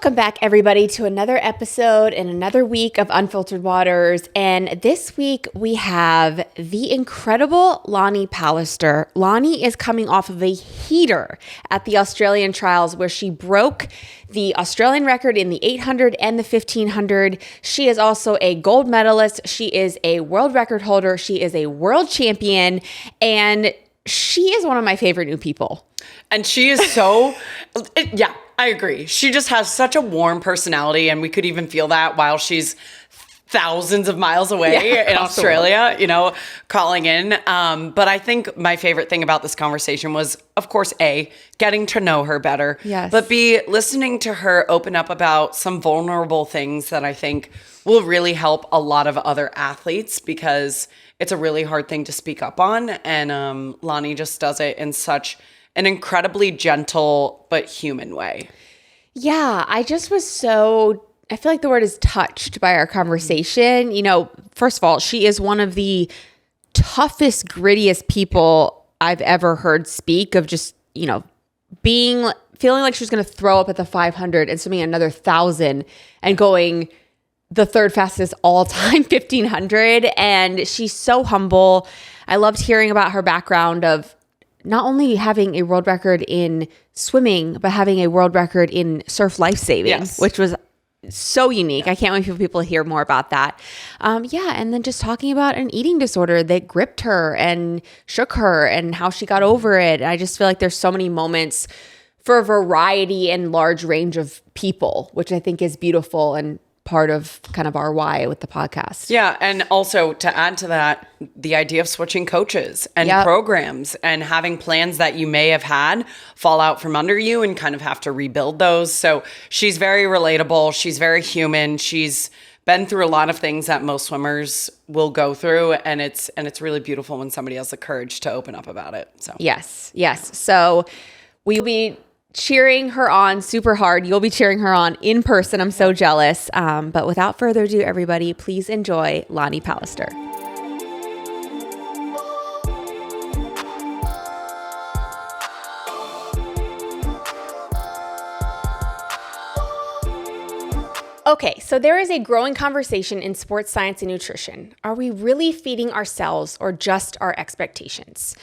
Welcome back, everybody, to another episode and another week of Unfiltered Waters. And this week we have the incredible Lani Pallister. Lani is coming off of a heater at the Australian trials where she broke the Australian record in the 800 and the 1500. She is also a gold medalist. She is a world record holder. She is a world champion. And she is one of my favorite new people. And she is so, yeah, I agree. She just has such a warm personality, and we could even feel that while she's thousands of miles away in Australia, you know, calling in. But I think my favorite thing about this conversation was, of course, A, getting to know her better. Yes. But B, listening to her open up about some vulnerable things that I think will really help a lot of other athletes, because it's a really hard thing to speak up on. And Lani just does it in such an incredibly gentle but human way. Yeah, I just was I feel like the word is touched by our conversation. You know, first of all, she is one of the toughest, grittiest people I've ever heard speak of, just, you know, feeling like she was going to throw up at the 500 and swimming another 1,000 and going the third fastest all-time 1,500. And she's so humble. I loved hearing about her background of not only having a world record in swimming, but having a world record in surf lifesaving, which was so unique. I can't wait for people to hear more about that. And then just talking about an eating disorder that gripped her and shook her and how she got over it. I just feel like there's so many moments for a variety and large range of people, which I think is beautiful and part of kind of our why with the podcast. Yeah. And also to add to that, the idea of switching coaches and programs and having plans that you may have had fall out from under you and kind of have to rebuild those. So she's very relatable. She's very human. She's been through a lot of things that most swimmers will go through. And it's really beautiful when somebody has the courage to open up about it. So yes. So we'll be cheering her on super hard. You'll be cheering her on in person. I'm so jealous. But without further ado, everybody, please enjoy Lani Pallister. Okay, so there is a growing conversation in sports science and nutrition. Are we really feeding ourselves or just our expectations?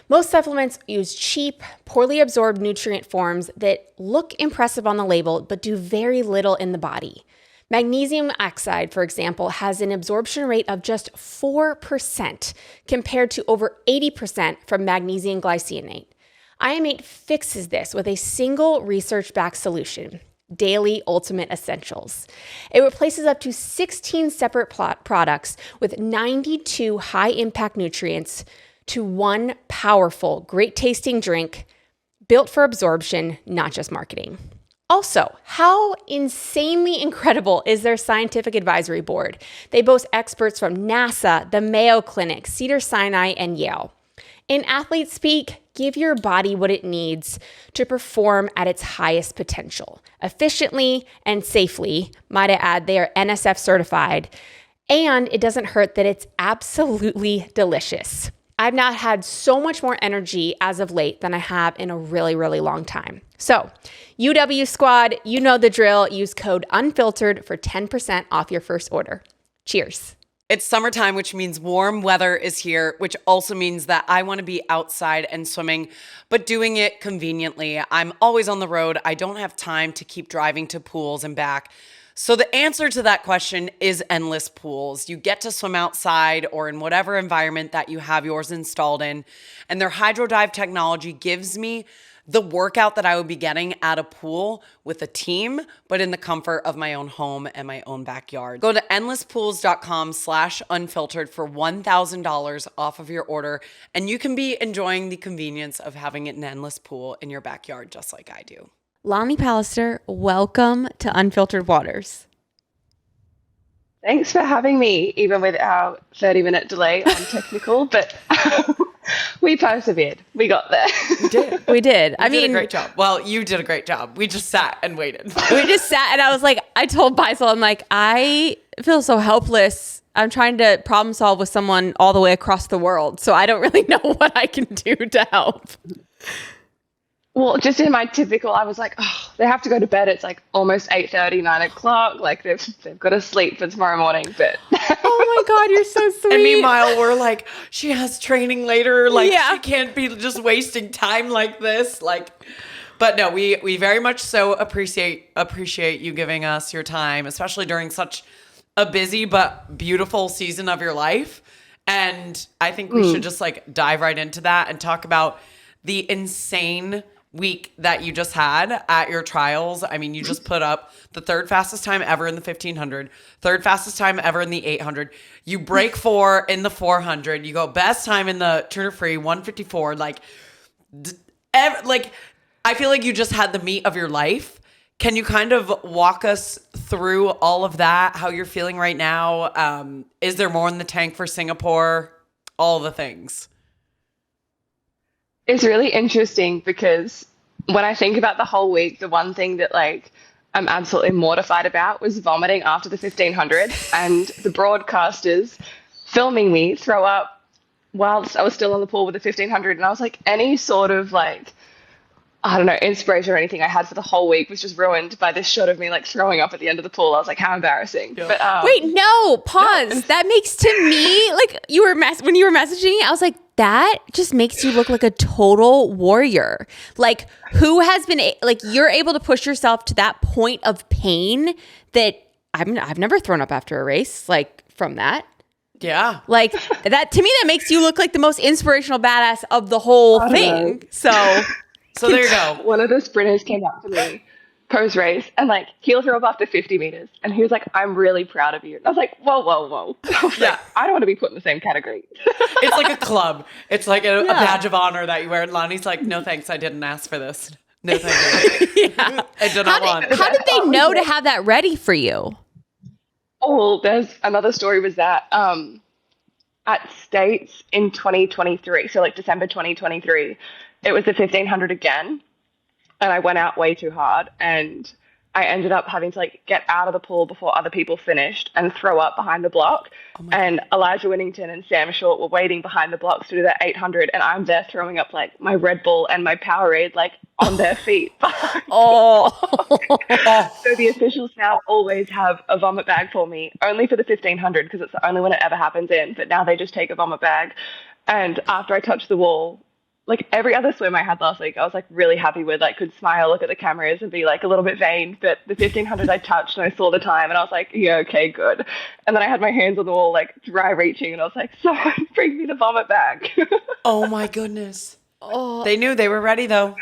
Most supplements use cheap, poorly absorbed nutrient forms that look impressive on the label but do very little in the body. Magnesium oxide, for example, has an absorption rate of just 4% compared to over 80% from magnesium glycinate. IM8 fixes this with a single research-backed solution: Daily Ultimate Essentials. It replaces up to 16 separate products with 92 high-impact nutrients to one powerful, great-tasting drink built for absorption, not just marketing. Also, how insanely incredible is their scientific advisory board? They boast experts from NASA, the Mayo Clinic, Cedars-Sinai, and Yale. In athlete speak, give your body what it needs to perform at its highest potential, efficiently and safely. Might I add, they are NSF certified, and it doesn't hurt that it's absolutely delicious. I've not had so much more energy as of late than I have in a really, really long time. So, UW Squad, you know the drill. Use code UNFILTERED for 10% off your first order. Cheers. It's summertime, which means warm weather is here, which also means that I want to be outside and swimming, but doing it conveniently. I'm always on the road. I don't have time to keep driving to pools and back. So the answer to that question is Endless Pools. You get to swim outside or in whatever environment that you have yours installed in, and their HydroDive technology gives me the workout that I would be getting at a pool with a team, but in the comfort of my own home and my own backyard. Go to endlesspools.com/unfiltered for $1,000 off of your order, and you can be enjoying the convenience of having an endless pool in your backyard just like I do. Lani Pallister, welcome to Unfiltered Waters. Thanks for having me, even with our 30-minute delay on technical, but we persevered. We got there. We did. I mean, did a great job. Well, you did a great job. We just sat and waited. We just sat, and I was like, I told Faisal, I'm like, I feel so helpless. I'm trying to problem solve with someone all the way across the world, so I don't really know what I can do to help. Well, just in my typical, I was like, oh, they have to go to bed. It's like almost 8:30, 9 o'clock. Like they've got to sleep for tomorrow morning. But Oh my God, you're so And sweet. meanwhile, we're like, she has training later. Like, Yeah. she can't be just wasting time like this. Like, but no, we very much so appreciate you giving us your time, especially during such a busy but beautiful season of your life. And I think we should just like dive right into that and talk about the insane week that you just had at your trials. I mean, you just put up the third fastest time ever in the 1500, third fastest time ever in the 800. You break four in the 400. You go best time in the Turner Free 154. Like I feel like you just had the meat of your life. Can you kind of walk us through all of that? How you're feeling right now? Is there more in the tank for Singapore? All the things. it's really interesting because when I think about the whole week, the one thing that like I'm absolutely mortified about was vomiting after the 1500 and the broadcasters filming me throw up whilst I was still on the pool with the 1500. And I was like, any sort of like, I don't know, inspiration or anything I had for the whole week was just ruined by this shot of me like throwing up at the end of the pool. I was like, how embarrassing. Yeah. But Wait, no, pause. No. That makes to me like when you were messaging me, I was like, that just makes you look like a total warrior. Like who has been like you're able to push yourself to that point of pain that I've never thrown up after a race like from that. Yeah. Like that to me that makes you look like the most inspirational badass of the whole thing. So there you go. one of the sprinters came up to me post race and like he'll throw up after 50 meters and he was like, I'm really proud of you. And I was like, whoa, whoa, whoa. I was Yeah. like, I don't want to be put in the same category. It's like a club. It's like a badge of honor that you wear. And Lonnie's like, no thanks, I didn't ask for this. No thank you. I do not want. How did they know to have that ready for you? Oh, well, there's another story was that at States in 2023, so like December 2023, it was the 1500 again. And I went out way too hard. And I ended up having to like get out of the pool before other people finished and throw up behind the block. And Elijah Winnington and Sam Short were waiting behind the blocks to do that 800. And I'm there throwing up like my Red Bull and my Powerade like on their feet. Oh. So the officials now always have a vomit bag for me, only for the 1500 because it's the only one it ever happens in. But now they just take a vomit bag. And after I touch the wall, like every other swim I had last week, I was like really happy with, like could smile, look at the cameras and be like a little bit vain. But the 1500 I touched and I saw the time and I was like, yeah, okay, good. And then I had my hands on the wall, like dry reaching and I was like, someone bring me the vomit bag. Oh my goodness. They knew they were ready though.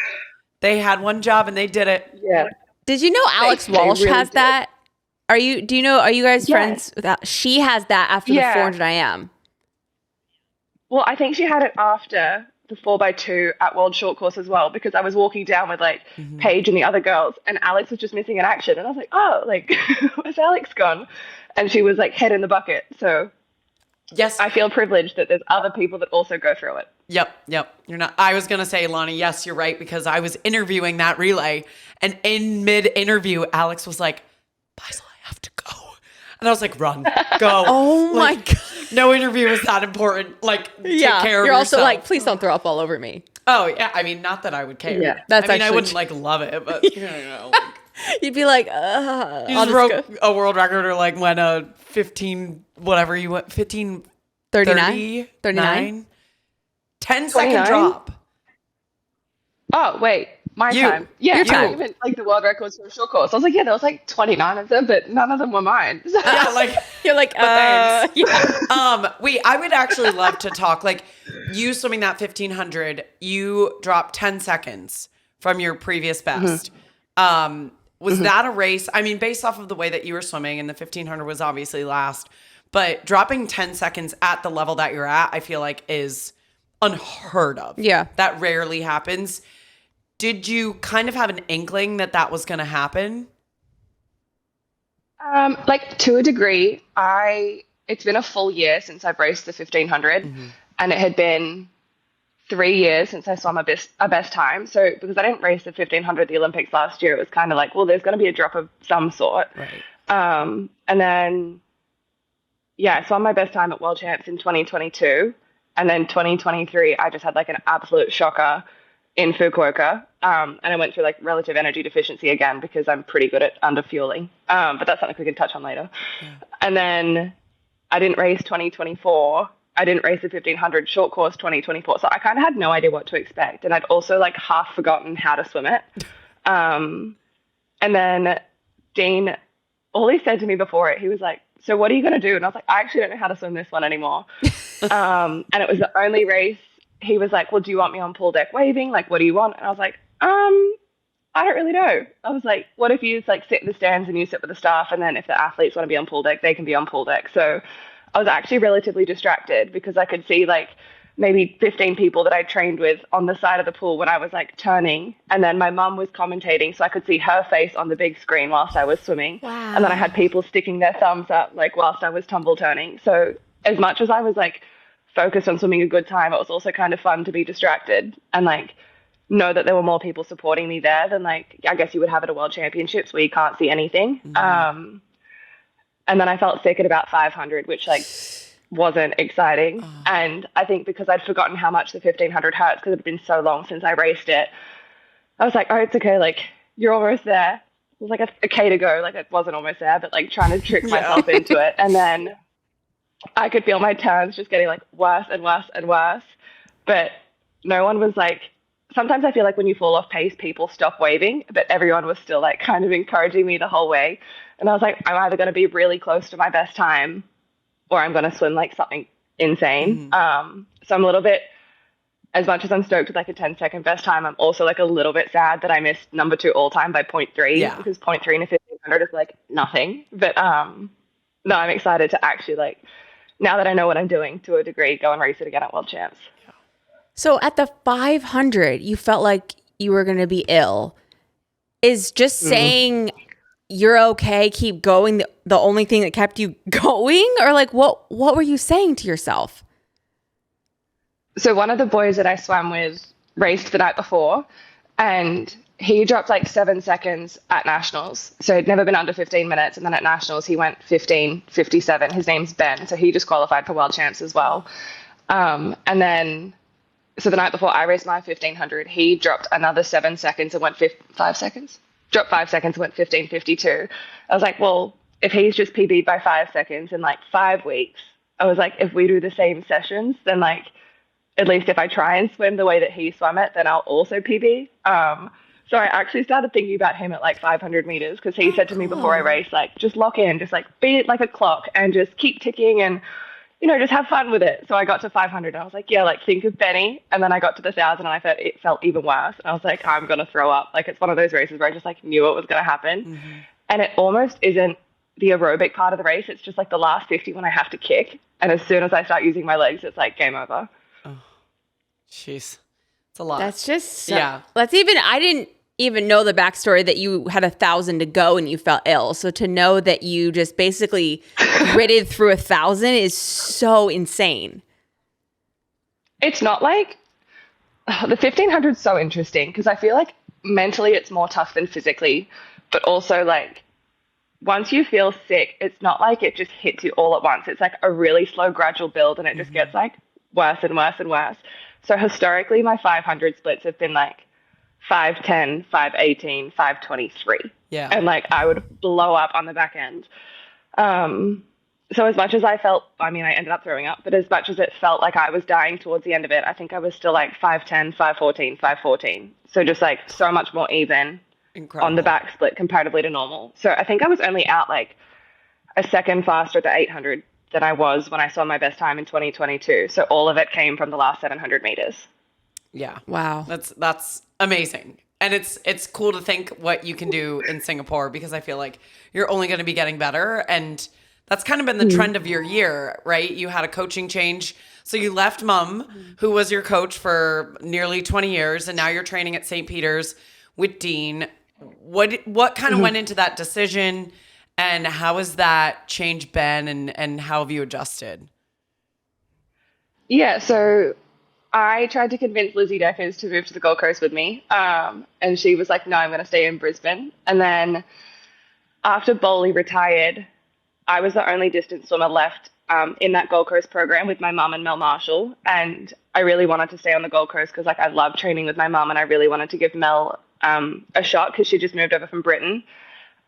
They had one job and they did it. Yeah. Did you know Alex They Walsh really has did. that? Are you guys Yes. friends with that? She has that after the 400 IM. Well, I think she had it after the 4x2 at World Short Course as well, because I was walking down with like Paige and the other girls, and Alex was just missing in action. And I was like, oh, like, where's Alex gone? And she was like head in the bucket. So Yes. I feel privileged that there's other people that also go through it. Yep. You're not. I was gonna say, Lonnie, yes, you're right, because I was interviewing that relay, and in mid-interview, Alex was like, "Faisal, I have to go," and I was like, "Run, go!" Oh my Like, God. no interview is that important. Like, take care of You're also yourself. like, please don't throw up all over me. Oh yeah. I mean, not that I would care. Yeah. That's I mean, I actually wouldn't like love it, but you know, like, You'd be like, you I'll just just broke go. a world record, or like when a 15 whatever you went 15 39? 39 10-second 29? drop. Oh, wait, my You. time. Yeah, Your time. even like the world records for a short course. I was like, yeah, there was like 29 of them, but none of them were mine. So- Yeah, like You're like, thanks. yeah. wait, I would actually love to talk. Like, you swimming that 1500, you dropped 10 seconds from your previous best. Was that a race? I mean, based off of the way that you were swimming, and the 1500 was obviously last, but dropping 10 seconds at the level that you're at, I feel like is unheard of. Yeah. That rarely happens. Did you kind of have an inkling that that was going to happen? Like to a degree, it's been a full year since I've raced the 1500, and it had been 3 years since I swam a best time. So because I didn't race the 1500 at the Olympics last year, it was kind of like, well, there's going to be a drop of some sort. Right. And then, yeah, I swam my best time at World Champs in 2022, and then 2023, I just had like an absolute shocker in Fukuoka. And I went through like relative energy deficiency again because I'm pretty good at underfueling. But that's something we can touch on later. Yeah. And then I didn't race 2024. I didn't race the 1500 short course 2024. So I kind of had no idea what to expect. And I'd also like half forgotten how to swim it. And then Dean, all he said to me before it, he was like, so what are you going to do? And I was like, I actually don't know how to swim this one anymore. And it was the only race. He was like, well, do you want me on pool deck waving? Like, what do you want? And I was like, I don't really know. I was like, what if you just like sit in the stands and you sit with the staff, and then if the athletes want to be on pool deck, they can be on pool deck. So I was actually relatively distracted because I could see like maybe 15 people that I trained with on the side of the pool when I was like turning, and then my mum was commentating, so I could see her face on the big screen whilst I was swimming. Wow. And then I had people sticking their thumbs up like whilst I was tumble turning. So as much as I was like focused on swimming a good time, it was also kind of fun to be distracted and like know that there were more people supporting me there than like I guess you would have at a world championships where you can't see anything. And then I felt sick at about 500, which like wasn't exciting. And I think because I'd forgotten how much the 1500 hurts because it had been so long since I raced it, I was like, oh, it's okay, like you're almost there. It was like a K to go, like it wasn't almost there, but like trying to trick myself into it. And then I could feel my turns just getting like worse and worse and worse. But no one was like, sometimes I feel like when you fall off pace, people stop waving, but everyone was still like kind of encouraging me the whole way. And I was like, I'm either going to be really close to my best time or I'm going to swim like something insane. So I'm a little bit, as much as I'm stoked with like a 10-second best time, I'm also like a little bit sad that I missed number 2 all time by 0.3 because 0.3 in a 1500 is like nothing. But no, I'm excited to actually like, now that I know what I'm doing to a degree, go and race it again at World Champs. So at the 500, you felt like you were going to be ill. Is just saying you're okay, keep going, the only thing that kept you going? Or like what were you saying to yourself? So one of the boys that I swam with raced the night before, and he dropped like 7 seconds at nationals. So he'd never been under 15 minutes. And then at nationals, he went 15:57. His name's Ben. So he just qualified for World Champs as well. And then, so the night before I raced my 1500, he dropped another 7 seconds and went 5 seconds. Dropped 5 seconds and went 15:52. I was like, well, if he's just PB'd by 5 seconds in like 5 weeks, I was like, if we do the same sessions, then like, at least if I try and swim the way that he swam it, then I'll also PB. So I actually started thinking about him at like 500 meters because he said to me before I raced, like, just lock in, just like beat it like a clock and just keep ticking and, you know, just have fun with it. So I got to 500 and I was like, yeah, like think of Benny. And then I got to the 1,000 and I thought it felt even worse. And I was like, I'm going to throw up. Like it's one of those races where I just like knew it was going to happen. And it almost isn't the aerobic part of the race. It's just like the last 50 when I have to kick. And as soon as I start using my legs, it's like game over. Oh, jeez. It's a lot. That's just, I didn't even know the backstory that you had 1,000 to go and you felt ill. So to know that you just basically gritted through 1,000 is so insane. It's not like the 1500 is so interesting because I feel like mentally it's more tough than physically, but also like once you feel sick, it's not like it just hits you all at once. It's like a really slow gradual build and it just gets like worse and worse and worse. So historically my 500 splits have been like 5:10, 5:18, 5:23. Yeah. And like I would blow up on the back end. So as much as I felt, I mean, I ended up throwing up, but as much as it felt like I was dying towards the end of it, I think I was still like 5:10, 5:14, 5:14. So just like so much more even on the back split comparatively to normal. So I think I was only out like a second faster at the 800 than I was when I saw my best time in 2022. So all of it came from the last 700 meters. Yeah. Wow. That's amazing. And it's cool to think what you can do in Singapore because I feel like you're only going to be getting better. And that's kind of been the trend of your year, right? You had a coaching change. So you left Mum, who was your coach for nearly 20 years, and now you're training at St. Peter's with Dean. What kind of went into that decision, and how has that change been, and how have you adjusted? Yeah, so I tried to convince Lizzie Deckers to move to the Gold Coast with me, and she was like, no, I'm going to stay in Brisbane. And then after Bowley retired, I was the only distance swimmer left in that Gold Coast program with my mum and Mel Marshall. And I really wanted to stay on the Gold Coast because like I love training with my mum, and I really wanted to give Mel a shot because she just moved over from Britain.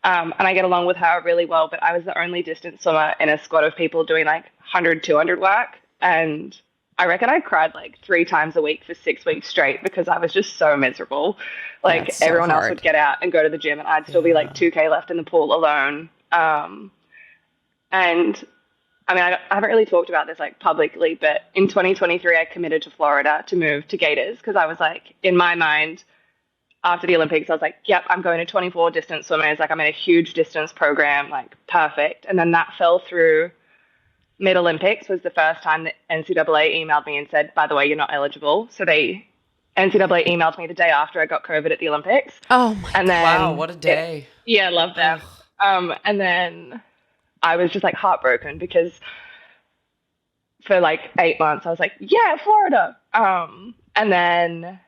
And I get along with her really well, but I was the only distance swimmer in a squad of people doing like 100, 200 work. And I reckon I cried like 3 times a week for 6 weeks straight because I was just so miserable. Like so everyone else hard. would get out and go to the gym, and I'd still be like 2K left in the pool alone. And I mean, I haven't really talked about this like publicly, but in 2023, I committed to Florida to move to Gators because I was like, in my mind, after the Olympics, I was like, yep, I'm going to 24 distance swimmers. Like I'm in a huge distance program, like perfect. And then that fell through. Mid-Olympics was the first time that NCAA emailed me and said, by the way, you're not eligible. So NCAA emailed me the day after I got COVID at the Olympics. Oh my and then Wow, what a day. I love them. And then I was just like heartbroken because for like 8 months I was like, yeah, Florida. And then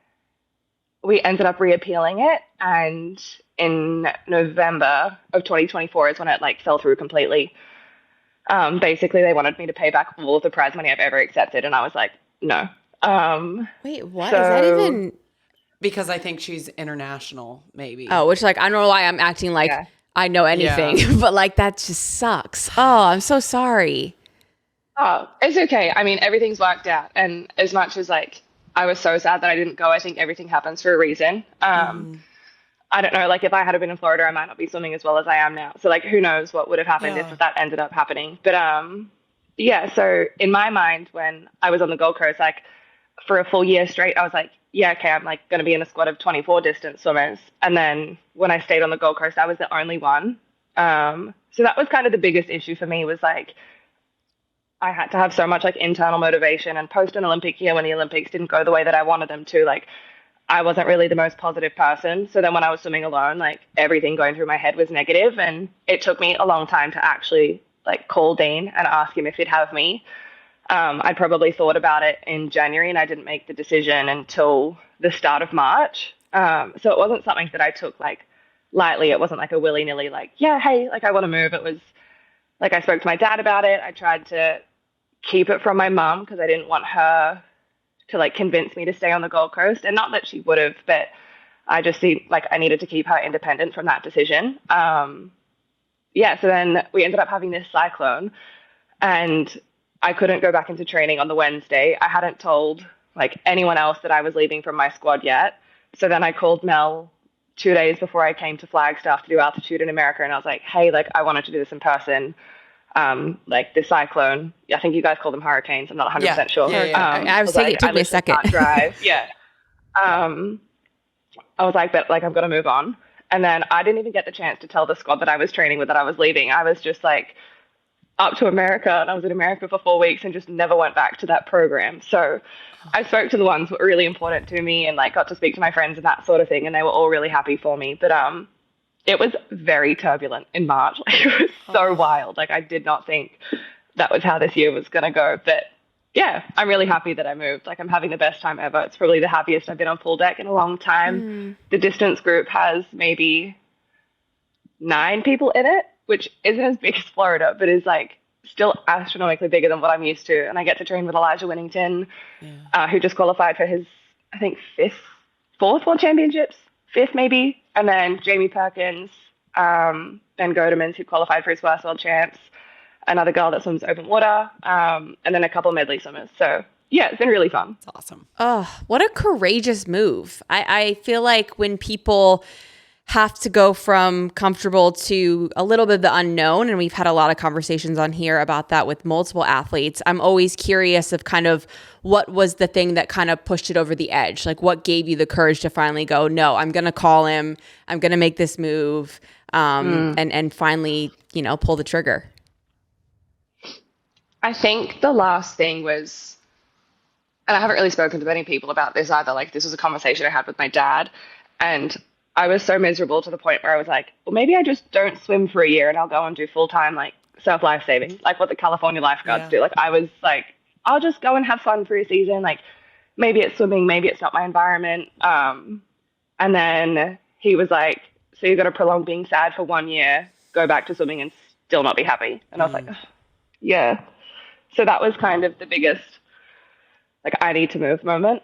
we ended up reappealing it, and in November of 2024 is when it like fell through completely. Basically, they wanted me to pay back all of the prize money I've ever accepted, and I was like, no. Wait, what? Is that even? Because I think she's international, maybe. Oh, which like I don't know why I'm acting like I know anything, but like that just sucks. Oh, I'm so sorry. Oh, it's okay. I mean, everything's worked out, and as much as like I was so sad that I didn't go, I think everything happens for a reason. I don't know, like if I had been in Florida, I might not be swimming as well as I am now. So like, who knows what would have happened if that ended up happening. But so in my mind, when I was on the Gold Coast, like for a full year straight, I was like, yeah, okay, I'm like going to be in a squad of 24 distance swimmers. And then when I stayed on the Gold Coast, I was the only one. So that was kind of the biggest issue for me, was like, I had to have so much like internal motivation, and post an Olympic year when the Olympics didn't go the way that I wanted them to, like I wasn't really the most positive person. So then when I was swimming alone, like everything going through my head was negative, and it took me a long time to actually like call Dean and ask him if he'd have me. I'd probably thought about it in January, and I didn't make the decision until the start of March. So it wasn't something that I took like lightly. It wasn't like a willy-nilly like, yeah, hey, like I want to move. It was like I spoke to my dad about it. I tried to keep it from my mum because I didn't want her to like convince me to stay on the Gold Coast, and not that she would have, but I just see like I needed to keep her independent from that decision. So then we ended up having this cyclone, and I couldn't go back into training on the Wednesday. I hadn't told like anyone else that I was leaving from my squad yet. So then I called Mel 2 days before I came to Flagstaff to do altitude in America, and I was like, hey, like I wanted to do this in person. Like the cyclone, I think you guys call them hurricanes. I'm not 100% sure. I was thinking, it took me a second. Can't drive. I was like, but like I've got to move on. And then I didn't even get the chance to tell the squad that I was training with that I was leaving. I was just like up to America, and I was in America for 4 weeks and just never went back to that program. So I spoke to the ones that were really important to me, and like got to speak to my friends and that sort of thing, and they were all really happy for me. But it was very turbulent in March. Like, it was so wild. Like I did not think that was how this year was going to go. But yeah, I'm really happy that I moved. Like I'm having the best time ever. It's probably the happiest I've been on pool deck in a long time. The distance group has maybe 9 people in it, which isn't as big as Florida, but is like still astronomically bigger than what I'm used to. And I get to train with Elijah Winnington, who just qualified for his, I think, 4th World Championships, 5th maybe. And then Jamie Perkins, Ben Godemans, who qualified for his first World Champs, another girl that swims open water, and then a couple of medley swimmers. So yeah, it's been really fun. It's awesome. Oh, what a courageous move. I feel like when people have to go from comfortable to a little bit of the unknown, and we've had a lot of conversations on here about that with multiple athletes, I'm always curious of kind of what was the thing that kind of pushed it over the edge? Like what gave you the courage to finally go, no, I'm going to call him, I'm going to make this move, and finally, pull the trigger? I think the last thing was, and I haven't really spoken to many people about this either, like this was a conversation I had with my dad, and I was so miserable to the point where I was like, well, maybe I just don't swim for a year and I'll go and do full-time like surf life saving, like what the California lifeguards do. Like I was like, I'll just go and have fun for a season. Like maybe it's swimming, maybe it's not my environment. And then he was like, so you're going to prolong being sad for 1 year, go back to swimming and still not be happy. And I was like, yeah. So that was kind of the biggest, like, I need to move moment.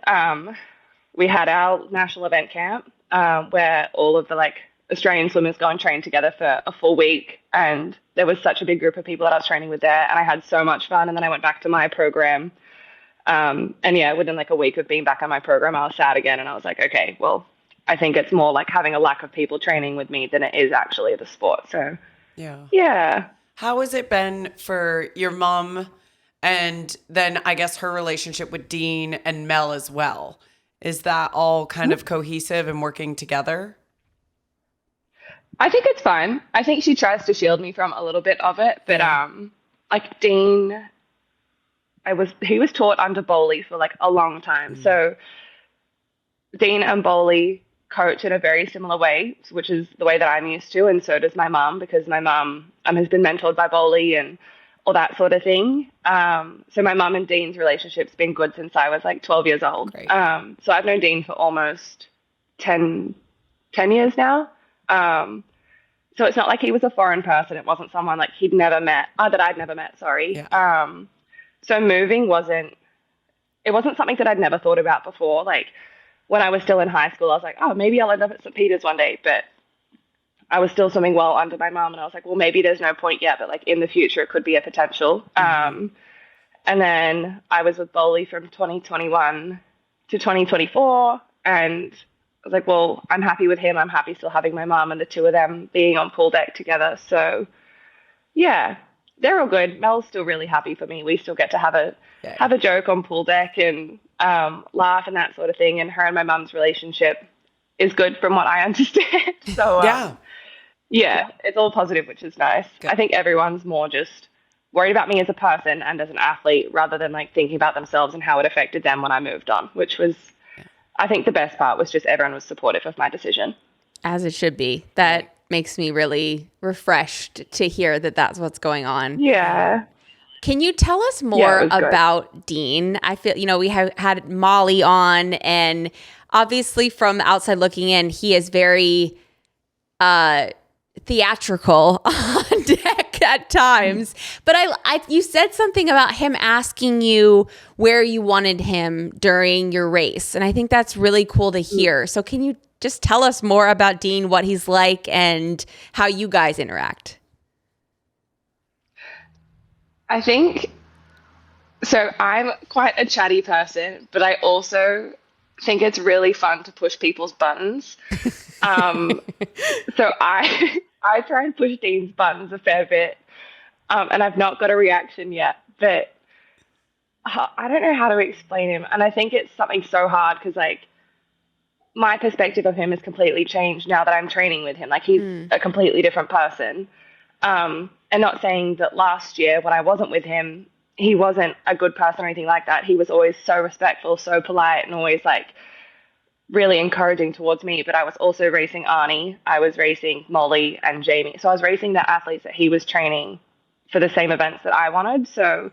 We had our national event camp where all of the like Australian swimmers go and train together for a full week. And there was such a big group of people that I was training with there. And I had so much fun. And then I went back to my program. And yeah, within like a week of being back on my program, I was sad again. And I was like, okay, well, I think it's more like having a lack of people training with me than it is actually the sport. So yeah. How has it been for your mom and then I guess her relationship with Dean and Mel as well? Is that all kind of cohesive and working together? I think it's fine. I think she tries to shield me from a little bit of it, but like Dean, he was taught under Bowley for like a long time. So Dean and Bowley coach in a very similar way, which is the way that I'm used to, and so does my mum, because my mum has been mentored by Bowley and all that sort of thing. So my mum and Dean's relationship's been good since I was like 12 years old. So I've known Dean for almost 10 years now. So it's not like he was a foreign person. It wasn't someone like he'd never met, that I'd never met, sorry. Yeah. So moving wasn't something that I'd never thought about before. Like when I was still in high school, I was like, oh, maybe I'll end up at St. Peter's one day. But I was still swimming well under my mom, and I was like, well, maybe there's no point yet, but like in the future, it could be a potential. And then I was with Bowley from 2021 to 2024, and I was like, well, I'm happy with him. I'm happy still having my mom and the two of them being on pool deck together. So yeah, they're all good. Mel's still really happy for me. We still get to have a joke on pool deck and laugh and that sort of thing. And her and my mum's relationship is good from what I understand. So yeah, it's all positive, which is nice. Good. I think everyone's more just worried about me as a person and as an athlete rather than like thinking about themselves and how it affected them when I moved on, which was, I think the best part was just everyone was supportive of my decision. As it should be. That makes me really refreshed to hear that that's what's going on. Yeah. Can you tell us more about Dean? I feel, we have had Molly on, and obviously from the outside looking in, he is very theatrical on deck at times. But you said something about him asking you where you wanted him during your race, and I think that's really cool to hear. So can you just tell us more about Dean, what he's like, and how you guys interact? I think, so I'm quite a chatty person, but I also think it's really fun to push people's buttons. So I try and push Dean's buttons a fair bit, and I've not got a reaction yet, but I don't know how to explain him. And I think it's something so hard because, like, my perspective of him has completely changed now that I'm training with him. Like, he's a completely different person. And not saying that last year when I wasn't with him, he wasn't a good person or anything like that. He was always so respectful, so polite, and always like really encouraging towards me. But I was also racing Arnie. I was racing Molly and Jamie. So I was racing the athletes that he was training for the same events that I wanted. So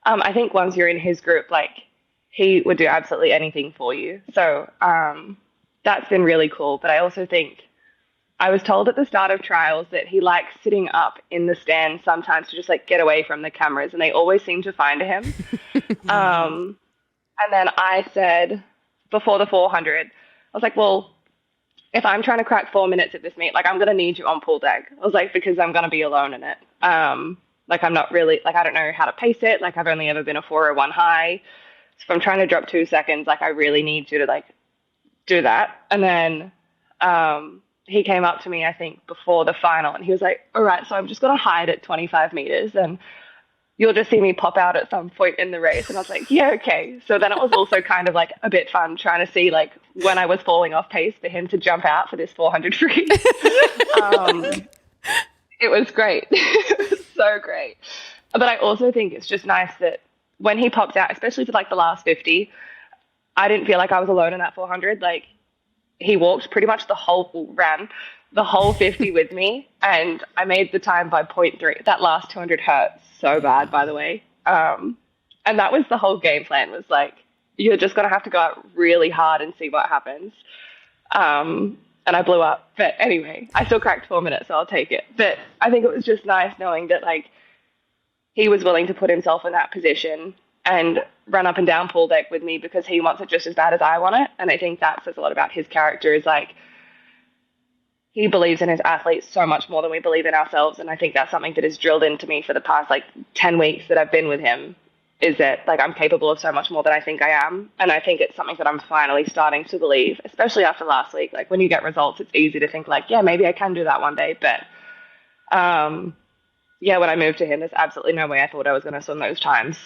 I think once you're in his group, like, he would do absolutely anything for you. So that's been really cool. But I also think I was told at the start of trials that he likes sitting up in the stands sometimes to just like get away from the cameras, and they always seem to find him. And then I said before the 400, I was like, well, if I'm trying to crack 4 minutes at this meet, like, I'm going to need you on pool deck. I was like, because I'm going to be alone in it. Like, I'm not really, like, I don't know how to pace it. Like, I've only ever been a 401 high. So if I'm trying to drop 2 seconds, like, I really need you to like do that. And then he came up to me, I think, before the final, and he was like, all right, so I'm just going to hide at 25 meters and you'll just see me pop out at some point in the race. And I was like, yeah, okay. So then it was also kind of like a bit fun trying to see like when I was falling off pace for him to jump out for this 400 free. It was great. It was so great. But I also think it's just nice that when he pops out, especially for like the last 50, I didn't feel like I was alone in that 400. Like, he walked pretty much ran the whole 50 with me, and I made the time by 0.3. That last 200 hurt so bad, by the way. And that was the whole game plan, was like, you're just going to have to go out really hard and see what happens. And I blew up. But anyway, I still cracked 4 minutes, so I'll take it. But I think it was just nice knowing that, like, he was willing to put himself in that position and run up and down pool deck with me because he wants it just as bad as I want it. And I think that says a lot about his character, is like, he believes in his athletes so much more than we believe in ourselves. And I think that's something that is drilled into me for the past like 10 weeks that I've been with him, is that like I'm capable of so much more than I think I am. And I think it's something that I'm finally starting to believe, especially after last week. Like when you get results, it's easy to think like, yeah, maybe I can do that one day. But yeah, when I moved to him, there's absolutely no way I thought I was going to swim those times.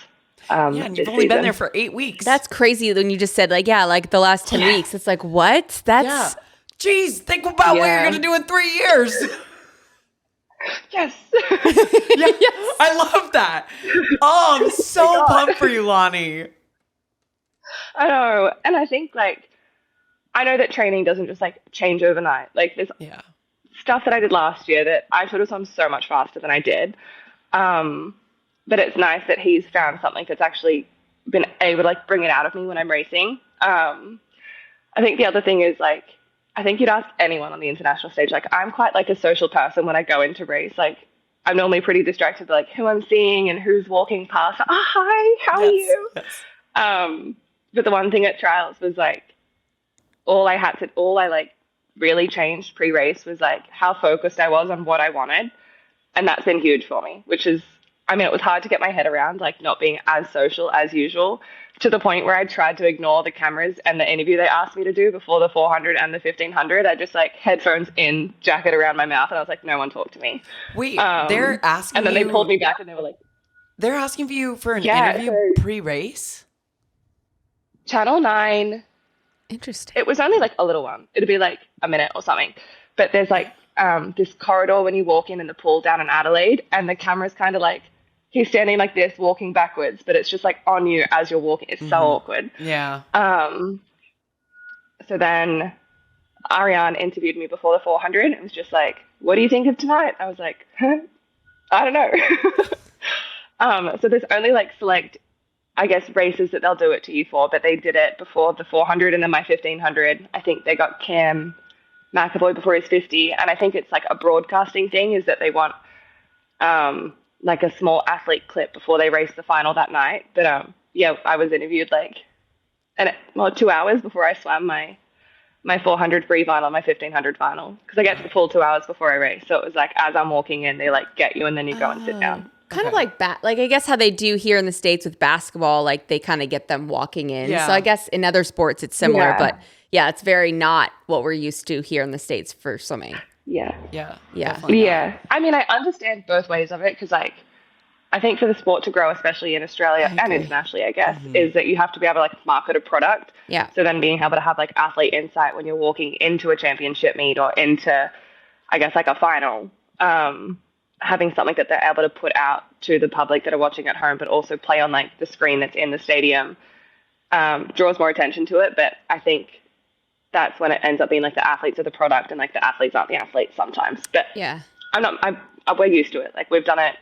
And you've only been there for 8 weeks. That's crazy when you just said like, yeah, like the last 10 weeks. It's like, what? That's... Jeez, think about what you're going to do in 3 years. Yes. Yes. I love that. Oh, I'm so pumped for you, Lani. I know. And I think like, I know that training doesn't just like change overnight. Like there's stuff that I did last year that I should have swum so much faster than I did. But it's nice that he's found something that's actually been able to like bring it out of me when I'm racing. I think the other thing is like, I think you'd ask anyone on the international stage, like I'm quite like a social person when I go into race. Like I'm normally pretty distracted by like who I'm seeing and who's walking past. Oh, hi, how are you? Yes. But the one thing at trials was like, all I like really changed pre-race was like how focused I was on what I wanted. And that's been huge for me, which is, I mean, it was hard to get my head around, like not being as social as usual, to the point where I tried to ignore the cameras and the interview they asked me to do before the 400 and the 1500. I just like headphones in, jacket around my mouth, and I was like, no one talk to me. Wait, they're asking and then you... they pulled me back and they were like... They're asking for you for an interview pre-race? Channel 9. Interesting. It was only like a little one. It'd be like a minute or something. But there's like this corridor when you walk in the pool down in Adelaide, and the camera's kind of like, he's standing like this, walking backwards, but it's just like on you as you're walking. It's so awkward. Yeah. So then Ariane interviewed me before the 400 and was just like, what do you think of tonight? I was like, I don't know. So there's only like select, I guess, races that they'll do it to you for, but they did it before the 400 and then my 1500. I think they got Cam McAvoy before his 50. And I think it's like a broadcasting thing, is that they want like a small athlete clip before they race the final that night. But yeah, I was interviewed like 2 hours before I swam my 400 free final, my 1500 final, because I get to the full 2 hours before I race. So it was like as I'm walking in, they like get you and then you go and sit down. Kind of like like I guess how they do here in the States with basketball, like they kind of get them walking in. Yeah. So I guess in other sports it's similar, but yeah, it's very not what we're used to here in the States for swimming. Yeah. I mean, I understand both ways of it, because like I think for the sport to grow, especially in Australia and internationally, I guess, is that you have to be able to like market a product. Yeah. So then being able to have like athlete insight when you're walking into a championship meet or into, I guess, like a final, having something that they're able to put out to the public that are watching at home, but also play on like the screen that's in the stadium, draws more attention to it. But I think that's when it ends up being like the athletes are the product and like the athletes aren't the athletes sometimes. But yeah, we're used to it. Like we've done it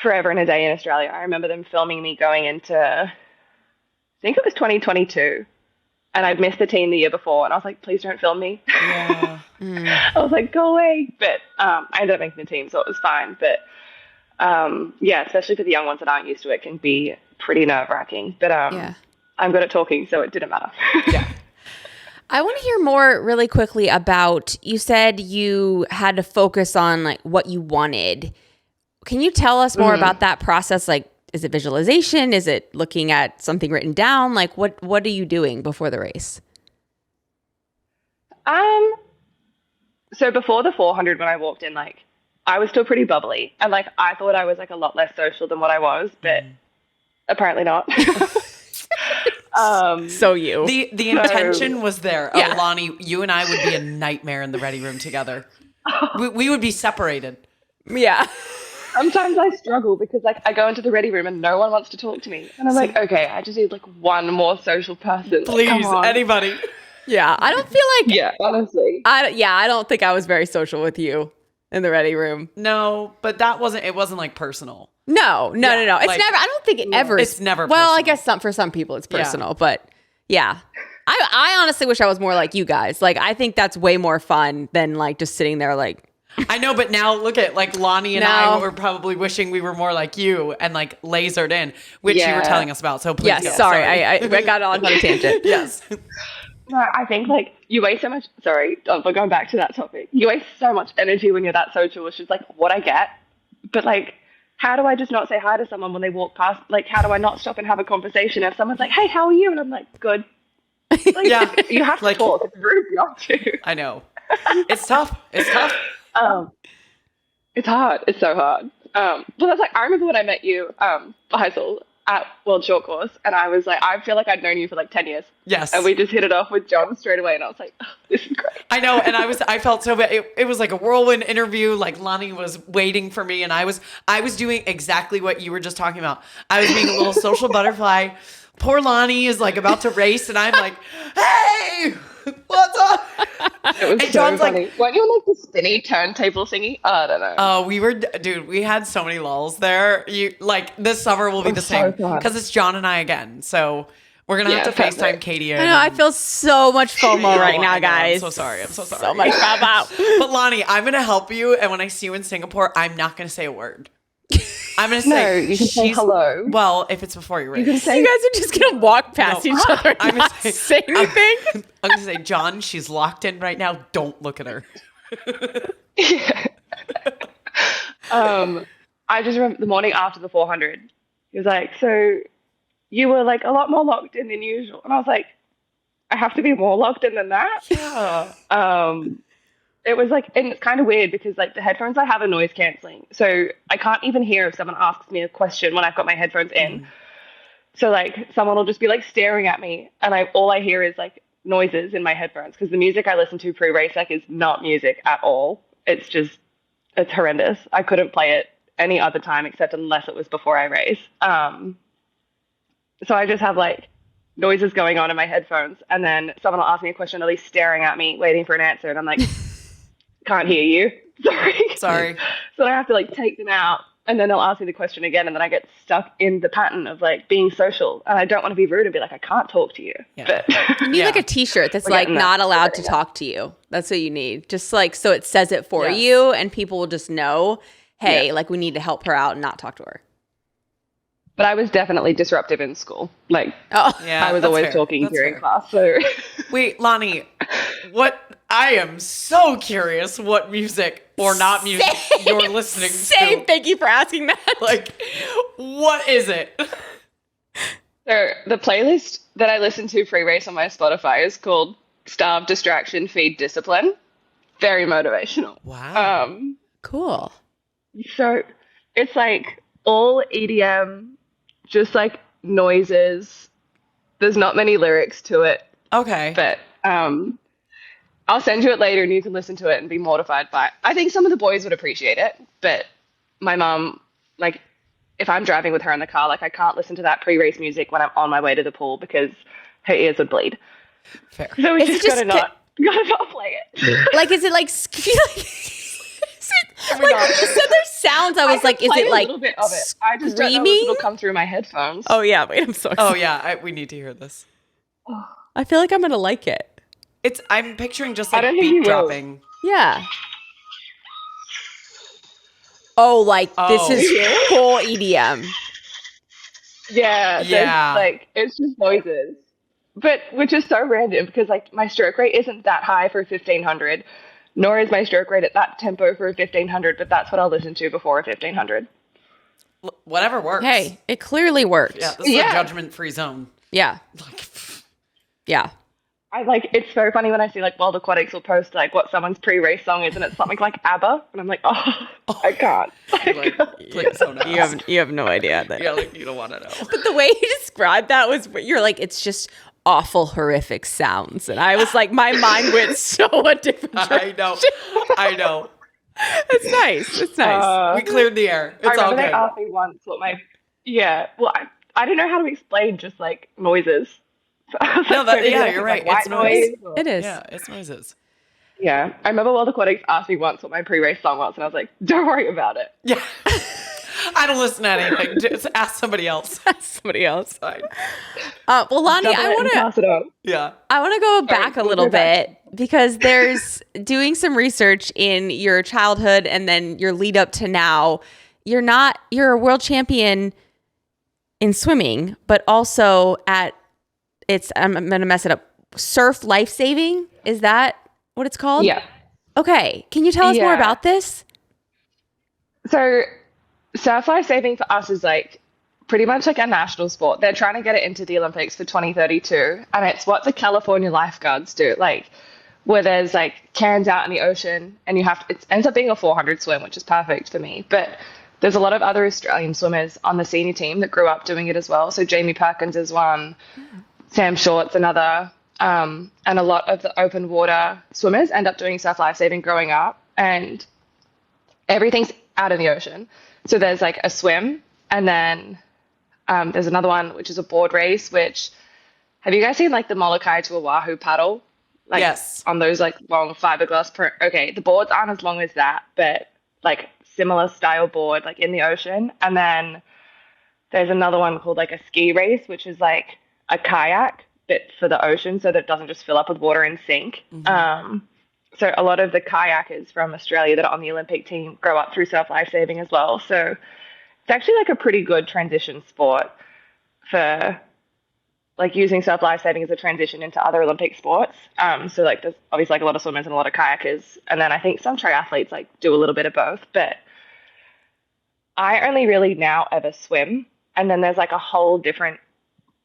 forever and a day in Australia. I remember them filming me going into, I think it was 2022, and I'd missed the team the year before, and I was like, please don't film me. Yeah. I was like, go away. But I ended up making the team, so it was fine. But yeah, especially for the young ones that aren't used to it, can be pretty nerve-wracking. But I'm good at talking, so it didn't matter. Yeah. I want to hear more really quickly about, you said you had to focus on like what you wanted. Can you tell us more about that process? Like, is it visualization? Is it looking at something written down? Like what are you doing before the race? So before the 400, when I walked in, like I was still pretty bubbly, and like I thought I was like a lot less social than what I was, but apparently not. So you. The intention was there. Oh, Lani, you and I would be a nightmare in the ready room together. We would be separated. Yeah. Sometimes I struggle because like I go into the ready room and no one wants to talk to me. And I'm like, okay, I just need like one more social person. Please, like, anybody. Yeah. I don't feel like. Yeah, honestly. I don't think I was very social with you in the ready room. No, but it wasn't like personal. No. It's like, never, I don't think it ever. It's never Well, personal. I guess for some people it's personal, but yeah. I honestly wish I was more like you guys. Like, I think that's way more fun than like just sitting there like, I know, but now look at like Lani and I were probably wishing we were more like you and like lasered in, which you were telling us about. So please, yes, sorry. I got on a tangent. Yes. No, I think like you waste so much. Sorry, but going back to that topic, you waste so much energy when you're that social, which is like what I get. But like, how do I just not say hi to someone when they walk past? Like, how do I not stop and have a conversation if someone's like, "Hey, how are you?" and I'm like, "Good." Like, Yeah, you have to like, talk. It's rude not to. I know. It's tough. It's tough. It's hard. It's so hard. But that's like I remember when I met you, Faisal, at World Short Course, and I was like, I feel like I'd known you for like 10 years. Yes. And we just hit it off with John straight away, and I was like, oh, this is great. I know, and I felt so bad. It was like a whirlwind interview. Like Lani was waiting for me, and I was doing exactly what you were just talking about. I was being a little social butterfly. Poor Lani is like about to race, and I'm like, hey, what's up? It was And so John's funny. like, Weren't you like the spinny turntable thingy? I don't know. oh, dude, we had so many lulls there. You like this summer will be the so same fun. because it's John and I again. So we're gonna have to perfect. FaceTime Katie. I know. I feel so much FOMO right now, guys. I'm so sorry. I'm so sorry. So much FOMO. But Lani, I'm gonna help you, and when I see you in Singapore, I'm not gonna say a word. I'm gonna say No, you can say hello. Well, if it's before your race. You can say You guys are just gonna walk past each other and I'm not gonna say anything. I'm gonna say, John, she's locked in right now. Don't look at her. I just remember the morning after the 400, he was like, so you were like a lot more locked in than usual. And I was like, I have to be more locked in than that? Yeah. It was like, and it's kind of weird because like the headphones I have are noise canceling. So I can't even hear if someone asks me a question when I've got my headphones in. So like someone will just be like staring at me and all I hear is like noises in my headphones because the music I listen to pre-race like is not music at all. It's horrendous. I couldn't play it any other time except unless it was before I race. So I just have like noises going on in my headphones and then someone will ask me a question, at least staring at me, waiting for an answer. And I'm like, can't hear you. Sorry. So I have to like take them out and then they'll ask me the question again and then I get stuck in the pattern of like being social and I don't want to be rude and be like, I can't talk to you. Yeah. But You need like a t-shirt that's like not allowed to talk to you. That's what you need. Just like, so it says it for you and people will just know, hey, like we need to help her out and not talk to her. But I was definitely disruptive in school. Like, Yeah, I was that's always fair. talking That's during fair. class. So Wait, Lani, I am so curious what music or not music you're listening to. Thank you for asking that. Like, what is it? So the playlist that I listen to pre-race on my Spotify is called Starve, Distraction, Feed, Discipline. Very motivational. Wow. Cool. So it's like all EDM, just like noises. There's not many lyrics to it, Okay. but I'll send you it later and you can listen to it and be mortified by it. I think some of the boys would appreciate it, but my mom, like, if I'm driving with her in the car, like I can't listen to that pre-race music when I'm on my way to the pool because her ears would bleed. Fair. So we Is it just just gotta not play it. Like, is it like, like when you said there's sounds, I was like, is it like a little bit of it? I just don't know screaming? if it'll come through my headphones. Oh yeah, wait, I'm so excited. Oh, yeah. We need to hear this. I feel like I'm gonna like it. I'm picturing just I like don't think you beat will. dropping. Yeah. Oh, like this is full EDM. Yeah, Yeah. like it's just noises, but which is so random because like my stroke rate isn't that high for 1500, nor is my stroke rate at that tempo for a 1500. But that's what I'll listen to before a 1500. Whatever works. Hey, it clearly worked. Yeah, this is a judgment-free zone. Yeah. Like, Yeah. I like it's so funny when I see like World Aquatics will post like what someone's pre-race song is and it's something like ABBA and I'm like, I can't. like, please don't ask. You have no idea that. Yeah, like you don't want to know. But the way you described that was you're like, it's just awful, horrific sounds. And I was like, my mind went so a different direction. I know. It's nice. It's nice. We cleared the air. It's I all remember good. they asked me once what I didn't know how to explain just like noises. So I was No, like, so yeah, is it, you're like, right. It's white noise. or- It is. Yeah, it's noises. Yeah, I remember World Aquatics asked me once what my pre-race song was, and I was like, "Don't worry about it." Yeah. I don't listen to anything. Just ask somebody else. Somebody else. Fine. Well, Lani, Double it and pass it on. Yeah. I want to go back a little bit because there's doing some research in your childhood and then your lead up to now. You're a world champion in swimming, but also I'm going to mess it up. Surf life saving. Is that what it's called? Yeah. Okay. Can you tell us more about this? So surf life saving for us is like pretty much like a national sport. They're trying to get it into the Olympics for 2032. And it's what the California lifeguards do. Like where there's like cans out in the ocean and it ends up being a 400 swim, which is perfect for me. But there's a lot of other Australian swimmers on the senior team that grew up doing it as well. So Jamie Perkins is one, Sam Short's another, and a lot of the open water swimmers end up doing surf life saving growing up, and everything's out in the ocean. So there's like a swim, and then there's another one which is a board race. Which have you guys seen like the Molokai to Oahu paddle? Like, yes. On those like long fiberglass. Okay, the boards aren't as long as that, but like similar style board like in the ocean. And then there's another one called like a ski race, which is like a kayak but for the ocean so that it doesn't just fill up with water and sink. So a lot of the kayakers from Australia that are on the Olympic team grow up through surf life saving as well. So it's actually like a pretty good transition sport for like using surf life saving as a transition into other Olympic sports. So like there's obviously like a lot of swimmers and a lot of kayakers, and then I think some triathletes like do a little bit of both. But I only really now ever swim, and then there's like a whole different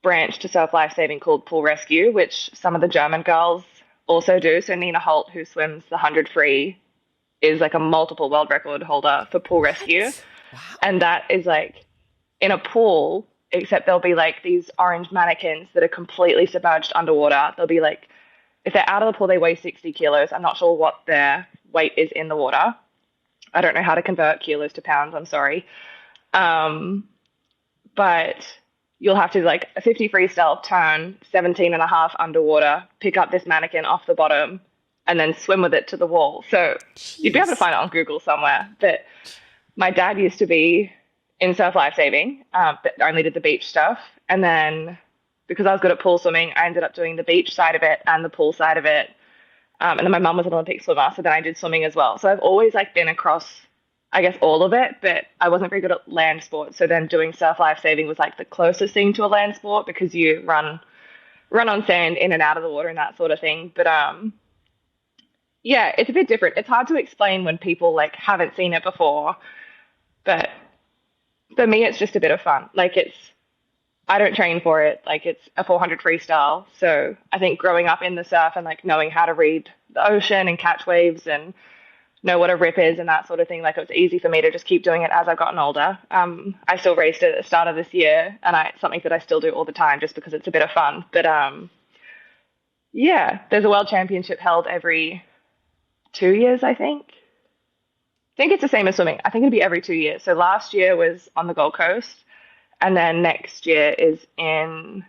branch to surf life saving called pool rescue, which some of the German girls also do. So Nina Holt, who swims the 100 free, is like a multiple world record holder for pool rescue. Wow. And that is like in a pool, except there'll be like these orange mannequins that are completely submerged underwater. They'll be like, if they're out of the pool, they weigh 60 kilos. I'm not sure what their weight is in the water. I don't know how to convert kilos to pounds. I'm sorry. But you'll have to like a 50 freestyle turn, 17 and a half underwater, pick up this mannequin off the bottom and then swim with it to the wall. So you'd be able to find it on Google somewhere. But my dad used to be in surf life saving, but only did the beach stuff. And then because I was good at pool swimming, I ended up doing the beach side of it and the pool side of it. And then my mum was an Olympic swimmer, so then I did swimming as well. So I've always like been across, I guess, all of it, but I wasn't very good at land sports. So then doing surf life saving was like the closest thing to a land sport because you run on sand in and out of the water and that sort of thing. But yeah, it's a bit different. It's hard to explain when people like haven't seen it before. But for me, it's just a bit of fun. Like I don't train for it. Like it's a 400 freestyle. So I think growing up in the surf and like knowing how to read the ocean and catch waves and know what a rip is and that sort of thing, like it was easy for me to just keep doing it as I've gotten older. I still raced it at the start of this year, and it's something that I still do all the time just because it's a bit of fun. But yeah, there's a world championship held every 2 years, I think. I think it's the same as swimming. I think it'd be every 2 years. So last year was on the Gold Coast, and then next year is in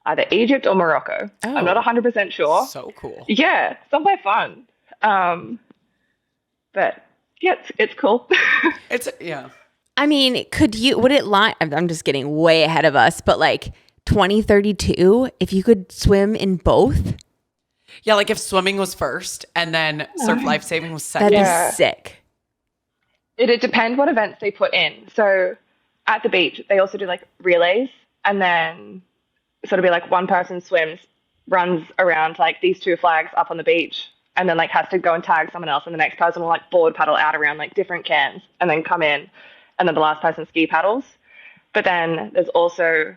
either Egypt or Morocco. I'm not 100% sure. So cool. Yeah, somewhere fun. But yeah, it's cool. Yeah. I mean, would it line? I'm just getting way ahead of us, but like 2032, if you could swim in both. Yeah, like if swimming was first and then surf life saving was second. That'd be sick. It depends what events they put in. So at the beach, they also do like relays, and then sort of be like one person runs around like these two flags up on the beach, and then like has to go and tag someone else, and the next person will like board paddle out around like different cans and then come in, and then the last person ski paddles. But then there's also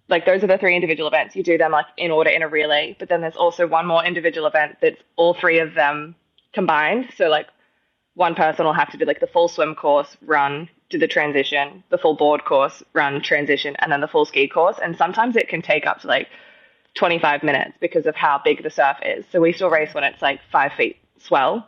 like, those are the three individual events. You do them like in order in a relay, but then there's also one more individual event that's all three of them combined. So like one person will have to do like the full swim course, run, do the transition, the full board course, run, transition, and then the full ski course. And sometimes it can take up to like 25 minutes because of how big the surf is. So we still race when it's like 5 feet swell.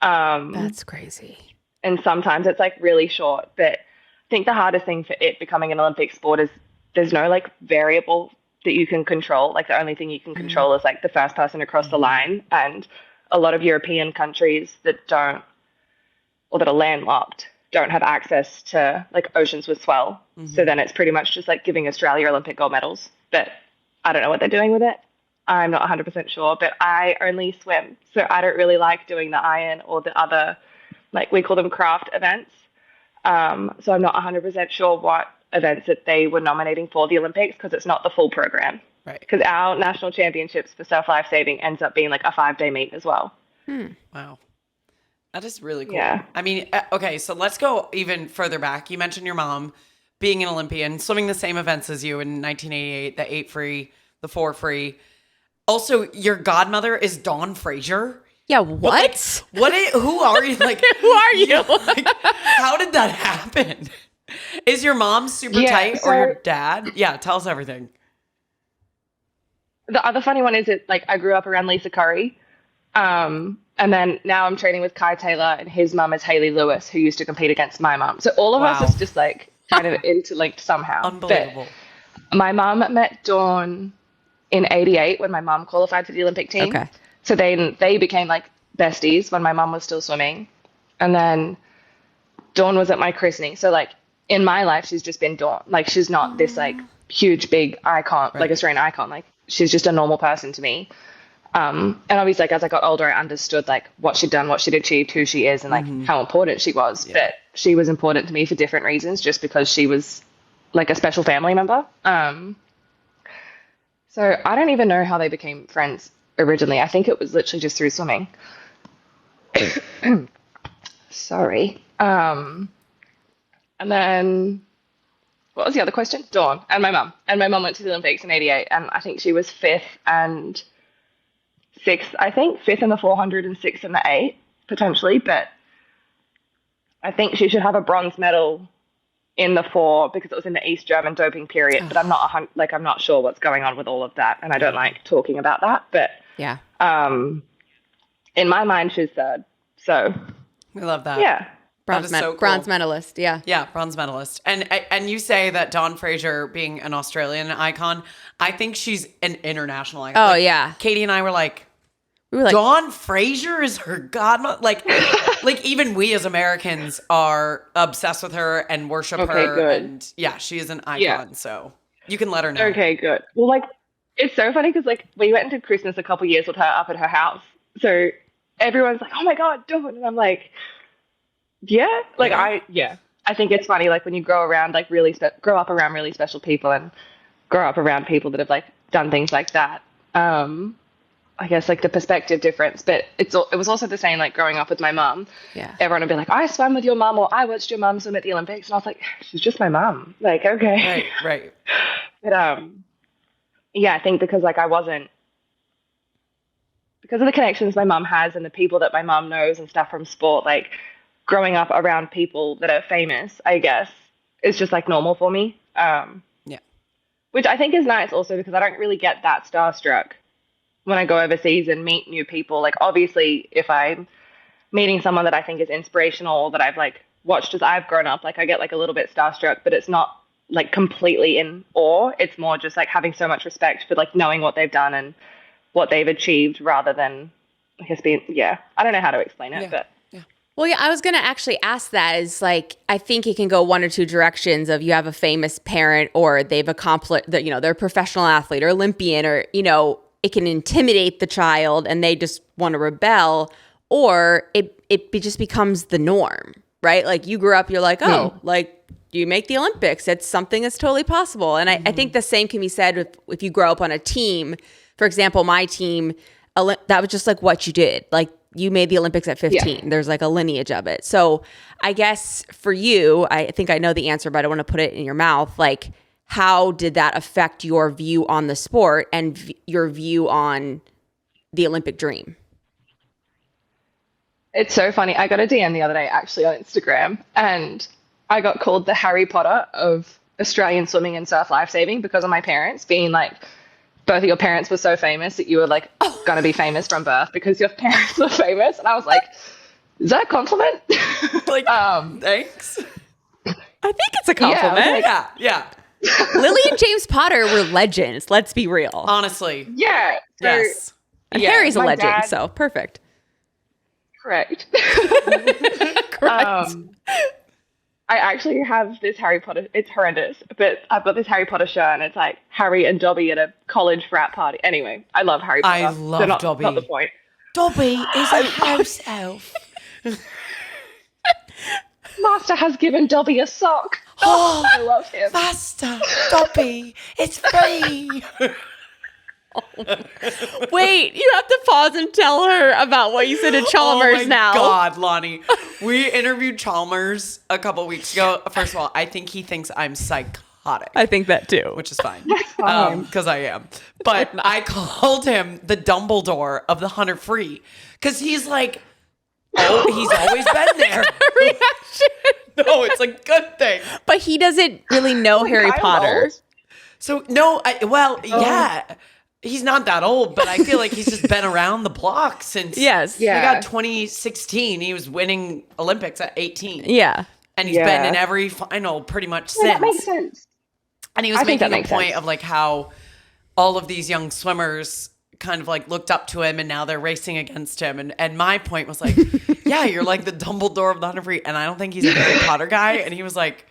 That's crazy. And sometimes it's like really short. But I think the hardest thing for it becoming an Olympic sport is there's no like variable that you can control. Like the only thing you can control is like the first person across the line. And a lot of European countries that are landlocked don't have access to like oceans with swell. So then it's pretty much just like giving Australia Olympic gold medals. But I don't know what they're doing with it. I'm not 100% sure, but I only swim. So I don't really like doing the iron or the other, like we call them craft events. So I'm not 100% sure what events that they were nominating for the Olympics because it's not the full program. Right. Because our national championships for surf life saving ends up being like a 5-day meet as well. Wow. That is really cool. Yeah. I mean, okay, so let's go even further back. You mentioned your mom being an Olympian, swimming the same events as you in 1988, the 8 free, the 4 free. Also, your godmother is Dawn Fraser. Yeah, what? Who are you? Like, Who are you? Like, how did that happen? Is your mom super tight or your dad? Yeah, tell us everything. The other funny one is that like I grew up around Lisa Curry. And then now I'm training with Kai Taylor and his mum is Hayley Lewis, who used to compete against my mum. So all of us is just like kind of interlinked somehow. Unbelievable. But my mum met Dawn in 88 when my mum qualified for the Olympic team. Okay. So then they became like besties when my mum was still swimming. And then Dawn was at my christening. So like in my life, she's just been Dawn. Like she's not this like huge, big icon, like Australian icon. Like she's just a normal person to me. And obviously like as I got older, I understood like what she'd done, what she'd achieved, who she is and like how important she was. Yeah. But she was important to me for different reasons just because she was like a special family member. So I don't even know how they became friends originally. I think it was literally just through swimming. Sorry. And then what was the other question? Dawn and my mum. And my mum went to the Olympics in 88 and I think she was 5th and 6th, I think. 5th in the 400 and 6th in the 8, potentially. But I think she should have a bronze medal in the 4 because it was in the East German doping period. But I'm not sure what's going on with all of that. And I don't like talking about that. But Yeah. In my mind, she's 3rd. So We love that. yeah. Bronze, so cool. bronze medalist. Yeah. Yeah, bronze medalist. And you say that Dawn Fraser being an Australian icon, I think she's an international icon. Oh, Like, yeah. Katie and I were like, We were like, Dawn Fraser is her godmother. Like even we as Americans are obsessed with her and worship her. Good. And yeah, she is an icon. Yeah. So you can let her know. Okay, good. Well, like, it's so funny because, like, we went into Christmas a couple years with her up at her house. So everyone's like, oh my God, Dawn. And I'm like, yeah. Like, I think it's funny, like, when you grow around, like, grow up around really special people and grow up around people that have, like, done things like that. I guess, like, the perspective difference. But it was also the same, like, growing up with my mum. Yeah. Everyone would be like, I swam with your mum or I watched your mum swim at the Olympics. And I was like, she's just my mum. Like, okay. Right. But, yeah, I think because, like, because of the connections my mum has and the people that my mum knows and stuff from sport, like, growing up around people that are famous, I guess, is just, like, normal for me. Yeah. Which I think is nice also because I don't really get that starstruck when I go overseas and meet new people. Like, obviously, if I'm meeting someone that I think is inspirational or that I've, like, watched as I've grown up, like, I get, like, a little bit starstruck, but it's not, like, completely in awe. It's more just, like, having so much respect for, like, knowing what they've done and what they've achieved rather than, I guess, I don't know how to explain it, but. Well, yeah, I was going to actually ask that is like, I think it can go one or two directions of you have a famous parent or they've accomplished that, they're a professional athlete or Olympian or, it can intimidate the child and they just want to rebel, or it just becomes the norm, right? Like you grew up, you're like, like you make the Olympics. It's something that's totally possible. And I think the same can be said if you grow up on a team. For example, my team, that was just like what you did. Like you made the Olympics at 15. Yeah. There's like a lineage of it. So I guess for you, I think I know the answer, but I don't want to put it in your mouth. Like, how did that affect your view on the sport and your view on the Olympic dream? It's so funny. I got a DM the other day actually on Instagram and I got called the Harry Potter of Australian swimming and surf lifesaving because of my parents being like, both of your parents were so famous that you were like going to be famous from birth because your parents were famous. And I was like, is that a compliment? Like, thanks. I think it's a compliment. Yeah. Lily and James Potter were legends. Let's be real. Honestly. Yeah. So, yes. And Harry's a legend, so perfect. Correct. Correct. I actually have this Harry Potter. It's horrendous, but I've got this Harry Potter shirt, and it's like Harry and Dobby at a college frat party. Anyway, I love Harry I Potter. So love not the Dobby. point. Dobby is a house elf. Master has given Dobby a sock. Oh, I love him. Master, Dobby, it's free. Wait, you have to pause and tell her about what you said to Chalmers Oh my now. God, Lani. We interviewed Chalmers a couple weeks ago. First of all, I think he thinks I'm psychotic. I think that too. Which is fine. fine. Because I am. But I called him the Dumbledore of the Hunter Free. Because he's like, oh, he's always been there. No, it's a good thing. But he doesn't really know Harry I'm Potter. old. So, no, yeah. He's not that old, but I feel like he's just been around the block since Yes. Yeah. we got 2016. He was winning Olympics at 18. Yeah. And he's Yeah. been in every final pretty much Yeah, that makes since. sense. And he was I think making that a makes point sense. of like how all of these young swimmers kind of like looked up to him and now they're racing against him. And my point was like, yeah, you're like the Dumbledore of the Hunter Free. And I don't think he's a Harry Potter guy. And he was like,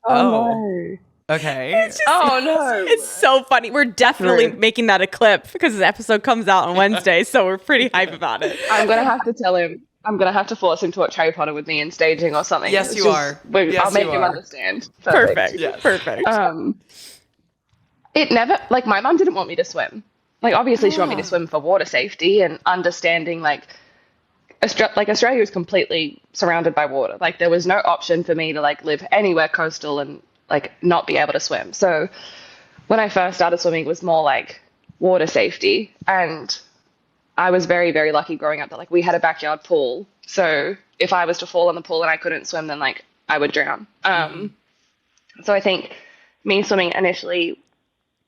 oh, okay. Oh no. It's so funny. We're definitely Rude. making that a clip because the episode comes out on Wednesday, so we're pretty hype about it. I'm gonna have to tell him. I'm gonna have to force him to watch Harry Potter with me in staging or something. Yes, It's you just- are. I'll Yes, make you him are. understand. Perfect. Yes. Perfect. It never like my mum didn't want me to swim. Like obviously she wanted me to swim for water safety and understanding like Australia was completely surrounded by water. Like there was no option for me to like live anywhere coastal and like not be able to swim. So when I first started swimming, it was more like water safety. And I was very, very lucky growing up that like we had a backyard pool. So if I was to fall in the pool and I couldn't swim, then like I would drown. So I think me swimming initially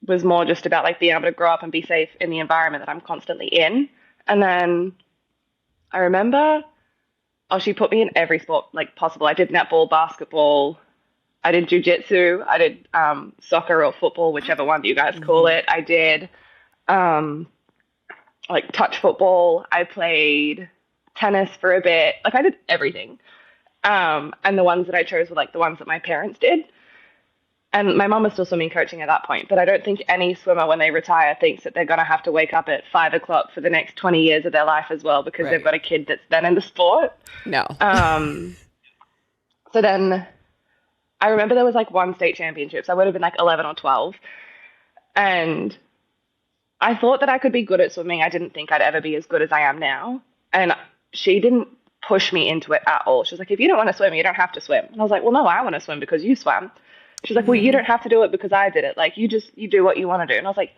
was more just about like being able to grow up and be safe in the environment that I'm constantly in. And then I remember, she put me in every sport like possible. I did netball, basketball, I did jujitsu, I did soccer or football, whichever one you guys call it. I did like touch football. I played tennis for a bit. Like I did everything. And the ones that I chose were like the ones that my parents did. And my mum was still swimming coaching at that point, but I don't think any swimmer when they retire thinks that they're going to have to wake up at 5 o'clock for the next 20 years of their life as well because they've got a kid that's then in the sport. No. So then I remember there was like one state championships. I would have been like 11 or 12. And I thought that I could be good at swimming. I didn't think I'd ever be as good as I am now. And she didn't push me into it at all. She was like, if you don't want to swim, you don't have to swim. And I was like, well, no, I want to swim because you swam. She's like, well, you don't have to do it because I did it. Like, you do what you want to do. And I was like,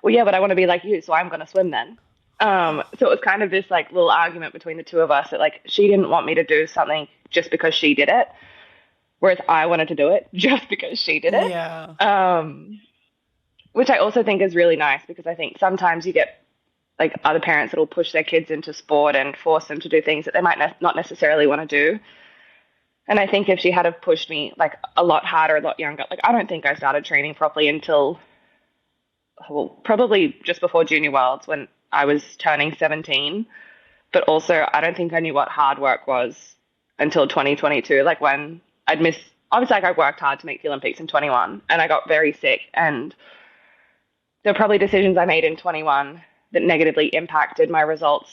well, yeah, but I want to be like you, so I'm going to swim then. So it was kind of this like little argument between the two of us that like she didn't want me to do something just because she did it, whereas I wanted to do it just because she did it. Yeah. Which I also think is really nice because I think sometimes you get like other parents that will push their kids into sport and force them to do things that they might not necessarily want to do. And I think if she had have pushed me like a lot harder, a lot younger, like I don't think I started training properly until probably just before Junior Worlds when I was turning 17. But also I don't think I knew what hard work was until 2022. Like when I'd miss, obviously like I worked hard to make the Olympics in 21 and I got very sick. And there were probably decisions I made in 21 that negatively impacted my results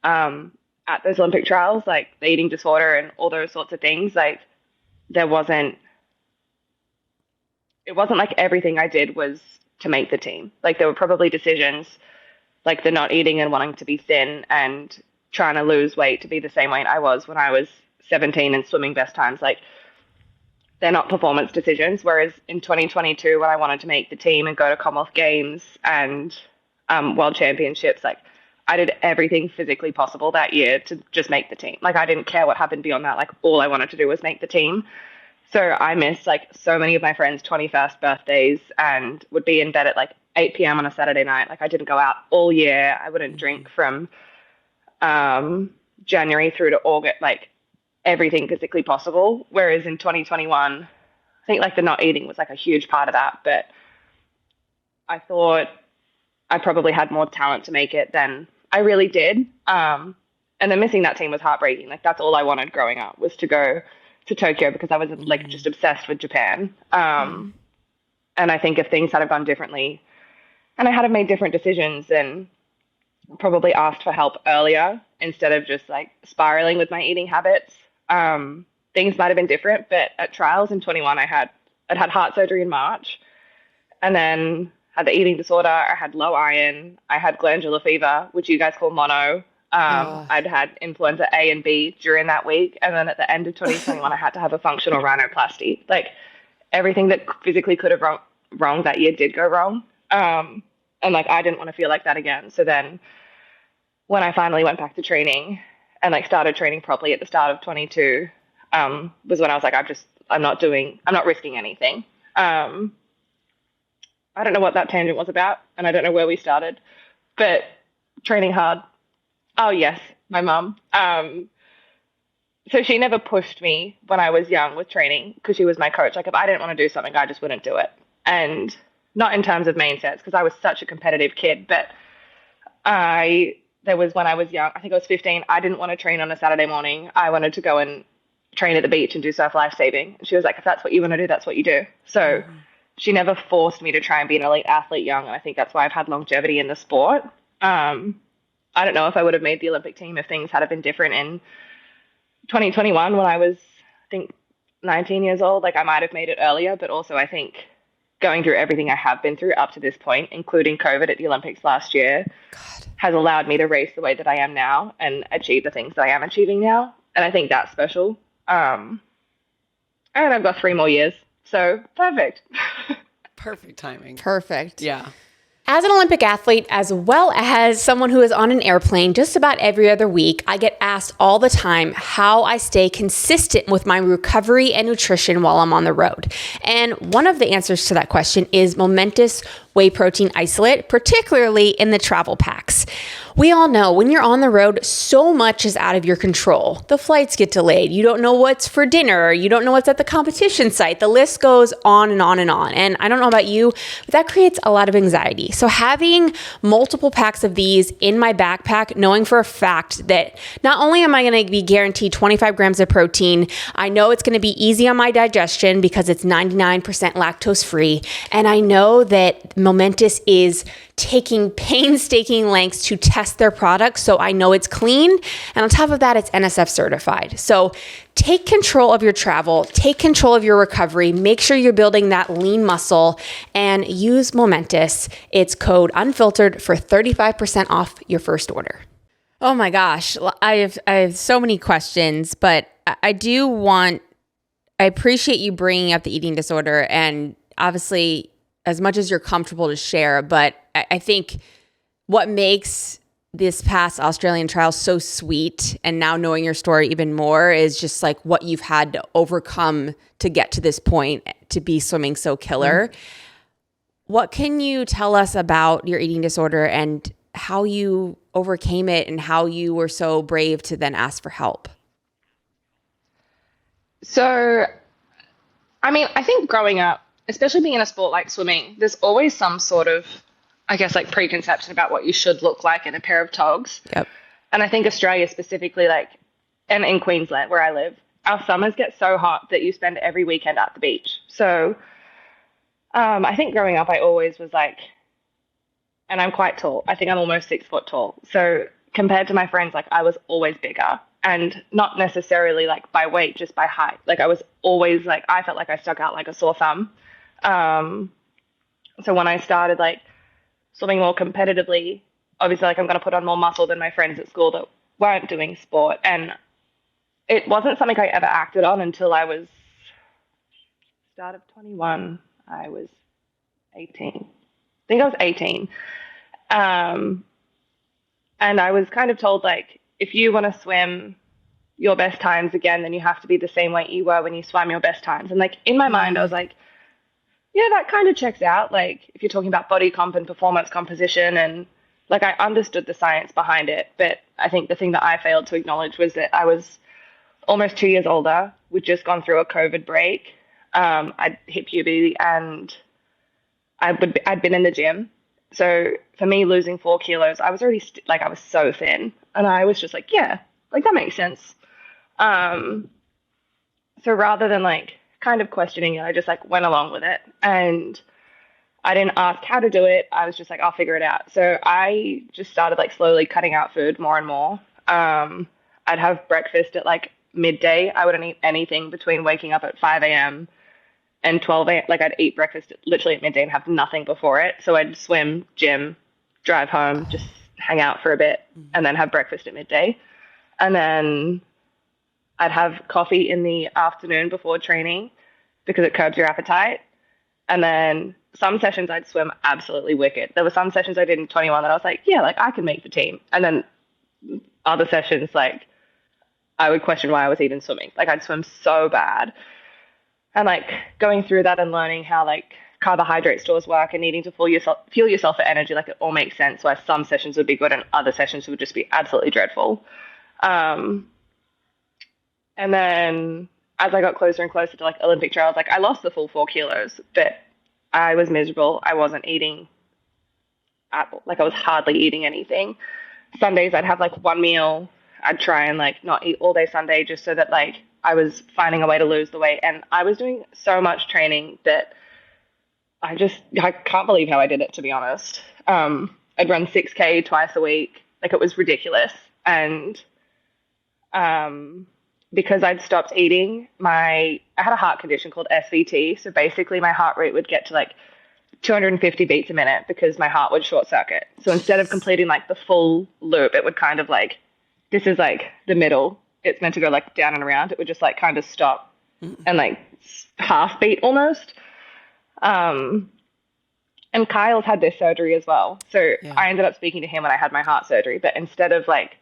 at those Olympic trials, like the eating disorder and all those sorts of things. Like it wasn't like everything I did was to make the team. Like there were probably decisions like the not eating and wanting to be thin and trying to lose weight to be the same weight I was when I was 17 and swimming best times. Like they're not performance decisions. Whereas in 2022, when I wanted to make the team and go to Commonwealth Games and World Championships, like I did everything physically possible that year to just make the team. Like I didn't care what happened beyond that. Like all I wanted to do was make the team. So I missed like so many of my friends' 21st birthdays and would be in bed at like 8 p.m. on a Saturday night. Like I didn't go out all year. I wouldn't drink from January through to August, like everything physically possible. Whereas in 2021, I think like the not eating was like a huge part of that. But I thought I probably had more talent to make it than I really did. And then missing that team was heartbreaking. Like that's all I wanted growing up was to go to Tokyo because I was like just obsessed with Japan. And I think if things had have gone differently and I had have made different decisions and probably asked for help earlier instead of just like spiraling with my eating habits, things might have been different. But at trials in 21, I'd had heart surgery in March and then had the eating disorder. I had low iron. I had glandular fever, which you guys call mono. I'd had influenza A and B during that week. And then at the end of 2021, I had to have a functional rhinoplasty. Like everything that physically could have wrong that year did go wrong. And like, I didn't want to feel like that again. So then when I finally went back to training and like started training properly at the start of 22, was when I was like, I'm not risking anything. I don't know what that tangent was about, and I don't know where we started, but training hard. Oh yes, my mum. So she never pushed me when I was young with training because she was my coach. Like if I didn't want to do something, I just wouldn't do it. And not in terms of main sets because I was such a competitive kid, but there was when I was young, I think I was 15, I didn't want to train on a Saturday morning. I wanted to go and train at the beach and do surf life saving. And she was like, if that's what you want to do, that's what you do. So she never forced me to try and be an elite athlete young. And I think that's why I've had longevity in the sport. I don't know if I would have made the Olympic team if things had been different in 2021 when I was, I think, 19 years old. Like I might have made it earlier, but also I think going through everything I have been through up to this point, including COVID at the Olympics last year, has allowed me to race the way that I am now and achieve the things that I am achieving now. And I think that's special. And I've got 3 more years. So perfect. Perfect timing. Perfect. Yeah. As an Olympic athlete, as well as someone who is on an airplane just about every other week, I get asked all the time how I stay consistent with my recovery and nutrition while I'm on the road. And one of the answers to that question is Momentous Whey Protein Isolate, particularly in the travel packs. We all know when you're on the road, so much is out of your control. The flights get delayed. You don't know what's for dinner. You don't know what's at the competition site. The list goes on and on and on. And I don't know about you, but that creates a lot of anxiety. So having multiple packs of these in my backpack, knowing for a fact that not only am I going to be guaranteed 25 grams of protein, I know it's going to be easy on my digestion because it's 99% lactose free. And I know that Momentous is taking painstaking lengths to test their product, so I know it's clean. And on top of that, it's NSF certified. So take control of your travel, take control of your recovery, make sure you're building that lean muscle, and use Momentous. It's code Unfiltered for 35% off your first order. Oh my gosh, I have so many questions, but I appreciate you bringing up the eating disorder, and obviously as much as you're comfortable to share, but I think what makes this past Australian trial so sweet, and now knowing your story even more, is just like what you've had to overcome to get to this point to be swimming so killer. What can you tell us about your eating disorder and how you overcame it and how you were so brave to then ask for help? So, I mean, I think growing up, especially being in a sport like swimming, there's always some sort of, I guess, like preconception about what you should look like in a pair of togs. Yep. And I think Australia specifically, like, and in Queensland where I live, our summers get so hot that you spend every weekend at the beach. So I think growing up, I always was like, and I'm quite tall. I think I'm almost 6 foot tall. So compared to my friends, like I was always bigger, and not necessarily like by weight, just by height. Like I was always like, I felt like I stuck out like a sore thumb. So when I started like swimming more competitively, obviously like I'm going to put on more muscle than my friends at school that weren't doing sport. And it wasn't something I ever acted on until I was start of 21. I was 18. I think I was 18. And I was kind of told like, if you want to swim your best times again, then you have to be the same weight you were when you swam your best times. And like in my mind, I was like, yeah, that kind of checks out. Like if you're talking about body comp and performance composition, and like I understood the science behind it, but I think the thing that I failed to acknowledge was that I was almost 2 years older. We'd just gone through a COVID break. I'd hit puberty and I'd been in the gym. So for me, losing 4 kilos, I was already I was so thin, and I was just like, yeah, like that makes sense. So rather than like kind of questioning it, I just like went along with it. And I didn't ask how to do it. I was just like, I'll figure it out. So I just started like slowly cutting out food more and more. I'd have breakfast at like midday. I wouldn't eat anything between waking up at 5 a.m. and 12 a.m. Like I'd eat breakfast literally at midday and have nothing before it. So I'd swim, gym, drive home, just hang out for a bit, and then have breakfast at midday. And then I'd have coffee in the afternoon before training because it curbs your appetite. And then some sessions I'd swim absolutely wicked. There were some sessions I did in 21 that I was like, yeah, like I can make the team. And then other sessions, like I would question why I was even swimming. Like I'd swim so bad. And like going through that and learning how like carbohydrate stores work and needing to fuel yourself for energy, like it all makes sense why some sessions would be good and other sessions would just be absolutely dreadful. And then as I got closer and closer to like Olympic trials, like I lost the full 4 kilos, but I was miserable. I wasn't eating like I was hardly eating anything. Sundays I'd have like one meal. I'd try and like not eat all day Sunday just so that like I was finding a way to lose the weight. And I was doing so much training that I can't believe how I did it, to be honest. I'd run 6K twice a week. Like it was ridiculous. And because I'd stopped eating, I had a heart condition called SVT. So basically my heart rate would get to like 250 beats a minute because my heart would short circuit. So instead of completing like the full loop, it would kind of like, this is like the middle. It's meant to go like down and around. It would just like kind of stop and like half beat almost. And Kyle's had this surgery as well. So I ended up speaking to him when I had my heart surgery. But instead of like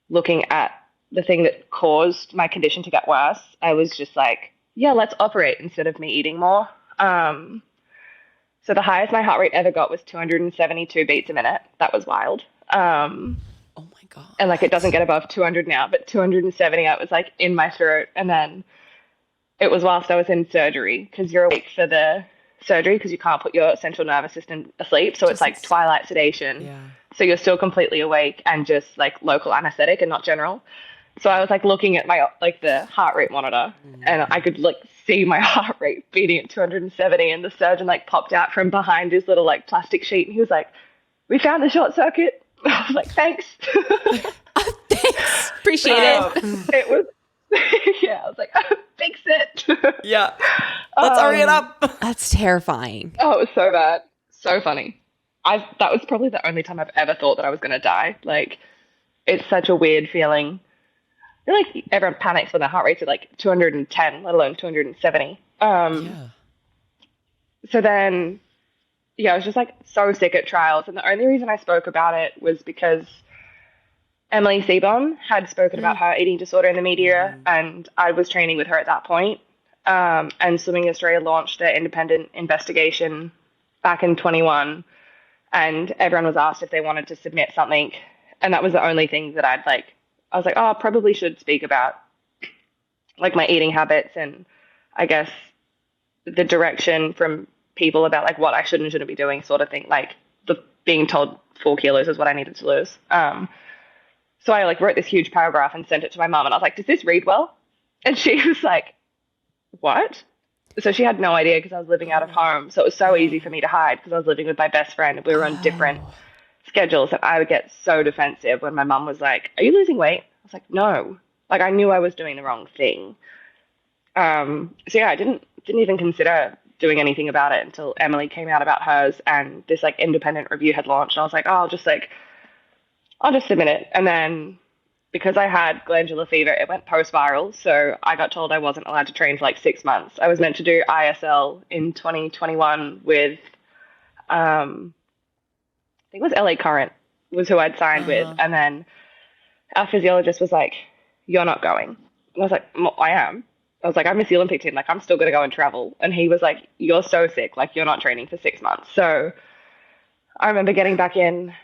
looking at the thing that caused my condition to get worse, I was just like, yeah, let's operate instead of me eating more. So the highest my heart rate ever got was 272 beats a minute. That was wild. Oh my God. And like it doesn't get above 200 now, but 270, I was like in my throat. And then it was whilst I was in surgery because you're awake for the surgery because you can't put your central nervous system asleep. So it's like twilight sedation. Yeah. So you're still completely awake and just like local anesthetic and not general. So I was like looking at my like the heart rate monitor and I could like see my heart rate beating at 270 and the surgeon like popped out from behind his little like plastic sheet and he was like, "We found the short circuit." I was like, "Thanks." Thanks. Appreciate it. It was yeah, I was like, "Fix it." Yeah. Let's hurry it up. That's terrifying. Oh, it was so bad. So funny. That was probably the only time I've ever thought that I was going to die. Like, it's such a weird feeling. I feel like everyone panics when their heart rate's at like 210, let alone 270. So then, yeah, I was just like so sick at trials. And the only reason I spoke about it was because Emily Seebohm had spoken about her eating disorder in the media, and I was training with her at that point. And Swimming Australia launched their independent investigation back in 21, and everyone was asked if they wanted to submit something. And that was the only thing that I was like, oh, I probably should speak about like my eating habits and I guess the direction from people about like what I should and shouldn't be doing sort of thing. Like being told 4 kilos is what I needed to lose. So I like wrote this huge paragraph and sent it to my mom and I was like, does this read well? And she was like, what? So she had no idea because I was living out of home. So it was so easy for me to hide because I was living with my best friend and we were on different schedules, and I would get so defensive when my mum was like, "Are you losing weight?" I was like, "No." Like I knew I was doing the wrong thing. So yeah, I didn't even consider doing anything about it until Emily came out about hers and this like independent review had launched. And I was like, oh, I'll just submit it. And then because I had glandular fever, it went post-viral. So I got told I wasn't allowed to train for like 6 months. I was meant to do ISL in 2021 with I think it was LA Current was who I'd signed with. And then our physiologist was like, "You're not going." And I was like, "I am." I was like, "I miss the Olympic team. Like, I'm still going to go and travel." And he was like, "You're so sick. Like, you're not training for 6 months." So I remember getting back in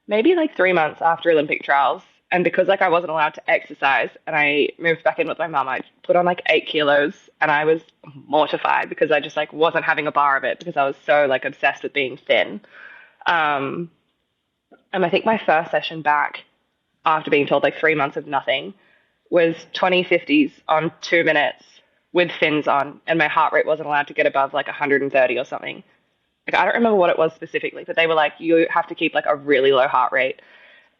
maybe like 3 months after Olympic trials. And because like I wasn't allowed to exercise and I moved back in with my mum, I put on like 8 kilos and I was mortified because I just like wasn't having a bar of it because I was so like obsessed with being thin. And I think my first session back after being told like 3 months of nothing was 2050s on 2 minutes with fins on, and my heart rate wasn't allowed to get above like 130 or something. Like I don't remember what it was specifically, but they were like, you have to keep like a really low heart rate.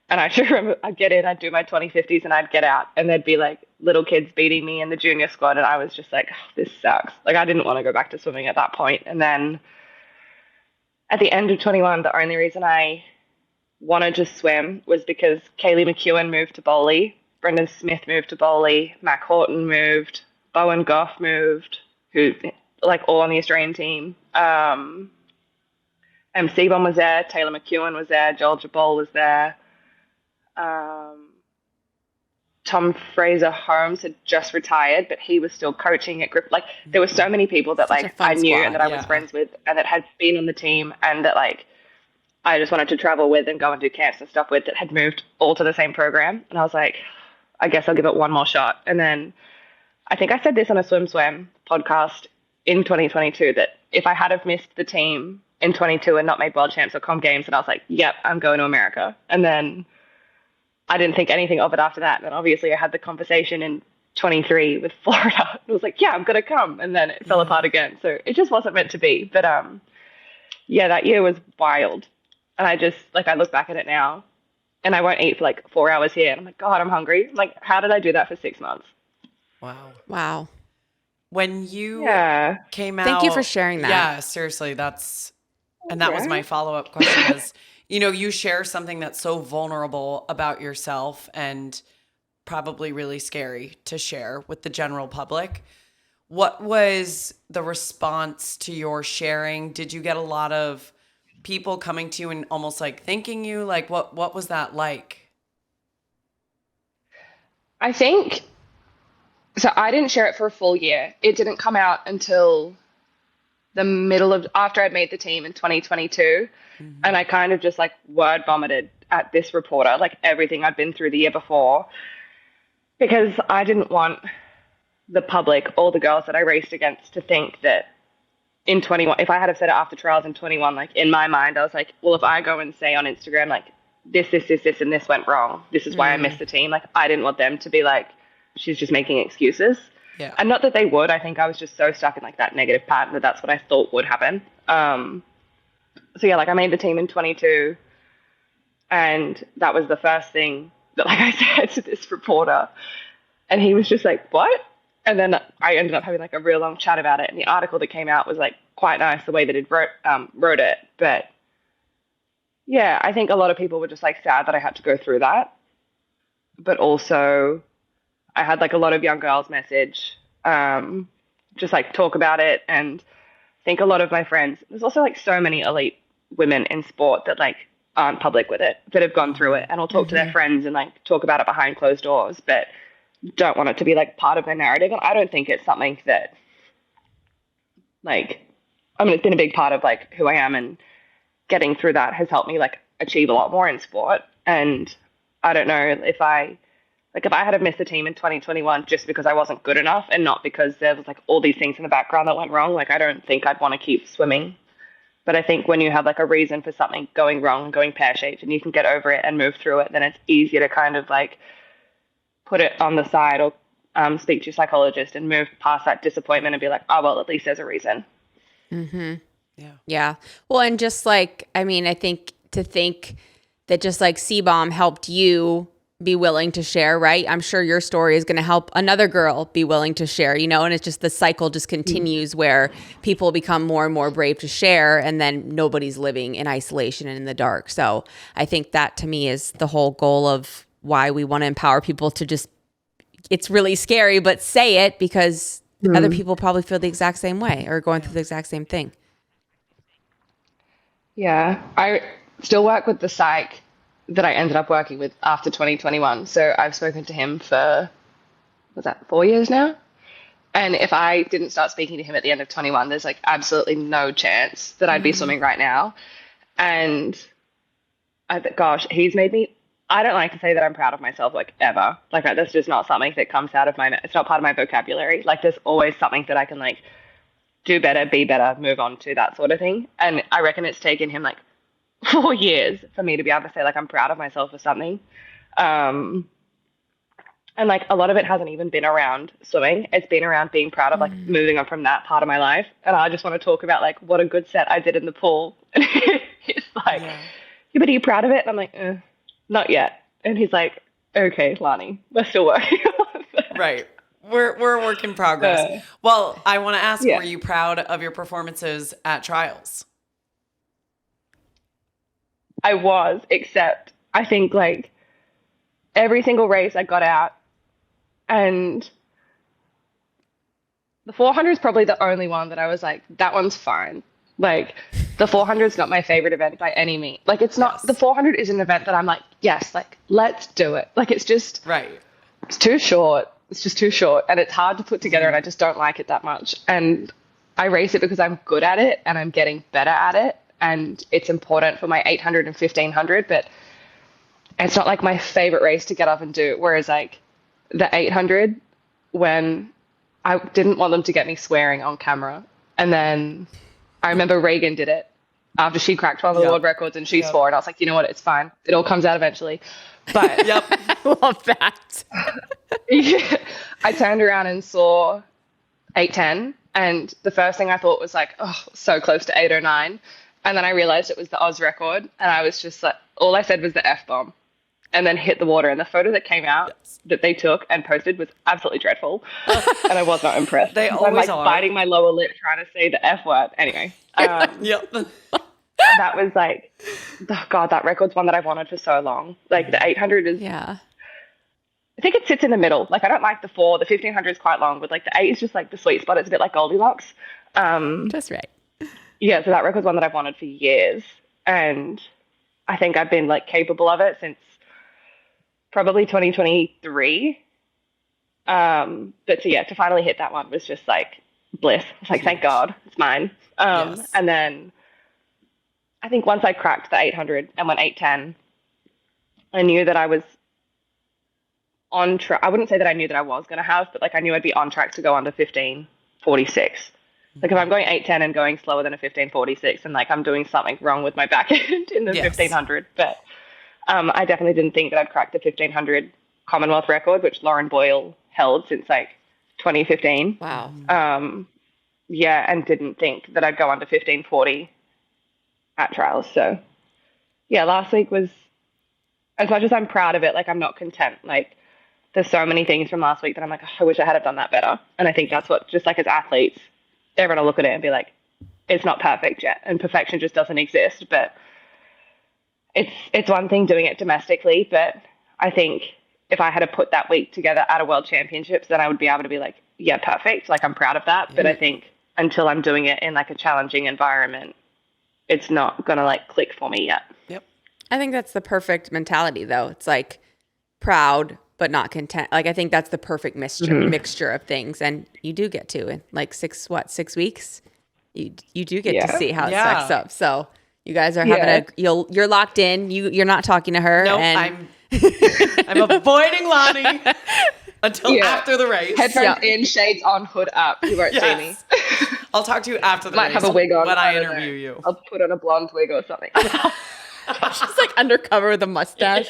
And I just remember I'd get in, I'd do my 2050s, and I'd get out, and there'd be like little kids beating me in the junior squad, and I was just like, oh, this sucks. Like I didn't want to go back to swimming at that point. And then at the end of 21, the only reason I wanted to swim was because Kaylee McEwen moved to Bowley, Brendan Smith moved to Bowley, Mac Horton moved, Bowen Goff moved, who like all on the Australian team. Seabon was there, Taylor McEwen was there, Joel Jabal was there. Tom Fraser Holmes had just retired, but he was still coaching at Grip. Like there were so many people that like I knew and that I was friends with and that had been on the team and that like I just wanted to travel with and go and do camps and stuff with that had moved all to the same program. And I was like, I guess I'll give it one more shot. And then I think I said this on a Swim Swam podcast in 2022 that if I had have missed the team in 22 and not made world champs or com games, and I was like, yep, I'm going to America. And then I didn't think anything of it after that. And then obviously I had the conversation in 23 with Florida. It was like, yeah, I'm going to come. And then it fell apart again. So it just wasn't meant to be. But yeah, that year was wild. And I just, like, I look back at it now and I won't eat for like 4 hours here. And I'm like, God, I'm hungry. I'm like, how did I do that for 6 months? Wow. When you came out. Thank you for sharing that. Yeah, seriously. That was my follow-up question is, you know, you share something that's so vulnerable about yourself and probably really scary to share with the general public. What was the response to your sharing? Did you get a lot of people coming to you and almost like thanking you? Like what was that like? I think, so I didn't share it for a full year. It didn't come out until the middle of, after I'd made the team in 2022. Mm-hmm. And I kind of just like word vomited at this reporter, like everything I'd been through the year before, because I didn't want the public, all the girls that I raced against to think that in 21, if I had have said it after trials in 21, like in my mind, I was like, well, if I go and say on Instagram, like this, and this went wrong, this is why I missed the team. Like I didn't want them to be like, she's just making excuses. Yeah. And not that they would. I think I was just so stuck in like that negative pattern that that's what I thought would happen. So yeah, like I made the team in 22 and that was the first thing that like I said to this reporter and he was just like, what? And then I ended up having like a real long chat about it. And the article that came out was like quite nice the way that it wrote it. But yeah, I think a lot of people were just like sad that I had to go through that. But also I had like a lot of young girls message, just like talk about it. And I think a lot of my friends, there's also like so many elite women in sport that like aren't public with it, that have gone through it and will talk to their friends and like talk about it behind closed doors, but don't want it to be like part of their narrative. And I don't think it's something that like, I mean, it's been a big part of like who I am, and getting through that has helped me like achieve a lot more in sport. And I don't know if I had have missed the team in 2021 just because I wasn't good enough and not because there was like all these things in the background that went wrong, like I don't think I'd want to keep swimming. But I think when you have like a reason for something going wrong and going pear-shaped and you can get over it and move through it, then it's easier to kind of like put it on the side or speak to your psychologist and move past that disappointment and be like, oh, well, at least there's a reason. Mm-hmm. Yeah. Well, and just like, I mean, I think to think that just like C-Bomb helped you be willing to share, right? I'm sure your story is going to help another girl be willing to share, you know, and it's just the cycle just continues where people become more and more brave to share and then nobody's living in isolation and in the dark. So I think that to me is the whole goal of why we want to empower people to just, it's really scary, but say it because other people probably feel the exact same way or going through the exact same thing. Yeah. I still work with the psych that I ended up working with after 2021. So I've spoken to him for, was that 4 years now? And if I didn't start speaking to him at the end of 21, there's like absolutely no chance that I'd be swimming right now. And I thought, gosh, he's made me, I don't like to say that I'm proud of myself, like ever. Like that's just not something that comes out of it's not part of my vocabulary. Like there's always something that I can like do better, be better, move on to, that sort of thing. And I reckon it's taken him like 4 years for me to be able to say like I'm proud of myself for something. And And like a lot of it hasn't even been around swimming. It's been around being proud of like moving on from that part of my life. And I just want to talk about like what a good set I did in the pool. And he's like, yeah, but are you proud of it? And I'm like, not yet. And he's like, okay, Lani, we're still working on it. Right. We're a work in progress. Well, I want to ask, were you proud of your performances at trials? I was, except I think like every single race I got out, and the 400 is probably the only one that I was like, that one's fine. Like the 400 is not my favorite event by any means. Like it's not, the 400 is an event that I'm like, yes, like let's do it. Like it's just, it's too short. It's just too short and it's hard to put together and I just don't like it that much. And I race it because I'm good at it and I'm getting better at it. And it's important for my 800 and 1500, but it's not like my favorite race to get up and do. Whereas like the 800, when I didn't want them to get me swearing on camera. And then I remember Reagan did it after she cracked one of the world records and she swore. And I was like, you know what? It's fine. It all comes out eventually. But I love that. I turned around and saw 810. And the first thing I thought was like, oh, so close to 809. And then I realized it was the Oz record. And I was just like, all I said was the F-bomb. And then hit the water. And the photo that came out that they took and posted was absolutely dreadful. And I was not impressed. They always I'm like are. biting my lower lip trying to say the F word. Anyway. That was like, oh God, that record's one that I've wanted for so long. Like the 800 is, I think it sits in the middle. Like I don't like the 4, the 1500 is quite long, but like the 8 is just like the sweet spot. It's a bit like Goldilocks. That's right. Yeah, so that record's one that I've wanted for years. And I think I've been like capable of it since probably 2023. But so yeah, to finally hit that one was just like bliss. It's like, thank God, it's mine. And then I think once I cracked the 800 and went 810, I knew that I was on track. I wouldn't say that I knew that I was going to have, but like I knew I'd be on track to go under 1546. Like if I'm going 810 and going slower than a 1546, and like I'm doing something wrong with my back end in the 1500. But I definitely didn't think that I'd crack the 1500 Commonwealth record, which Lauren Boyle held since like 2015. Wow. And didn't think that I'd go under 1540 at trials. So yeah, last week was, as much as I'm proud of it, like I'm not content. Like there's so many things from last week that I'm like, oh, I wish I had done that better. And I think that's what, just like as athletes, they're going to look at it and be like, it's not perfect yet. And perfection just doesn't exist. But it's one thing doing it domestically. But I think if I had to put that week together at a world championships, then I would be able to be like, yeah, perfect. Like I'm proud of that. But I think until I'm doing it in like a challenging environment, it's not going to like click for me yet. Yep. I think that's the perfect mentality though. It's like proud, but not content. Like I think that's the perfect mixture of things. And you do get to in like 6 weeks, you do get to see how it stacks up. So you guys are having you're locked in. You're not talking to her. No, I'm avoiding Lani until after the race. Headphones in, shades on, hood up. You won't see me. I'll talk to you after the race. Might have a wig on when I interview you. I'll put on a blonde wig or something. She's like undercover with a mustache.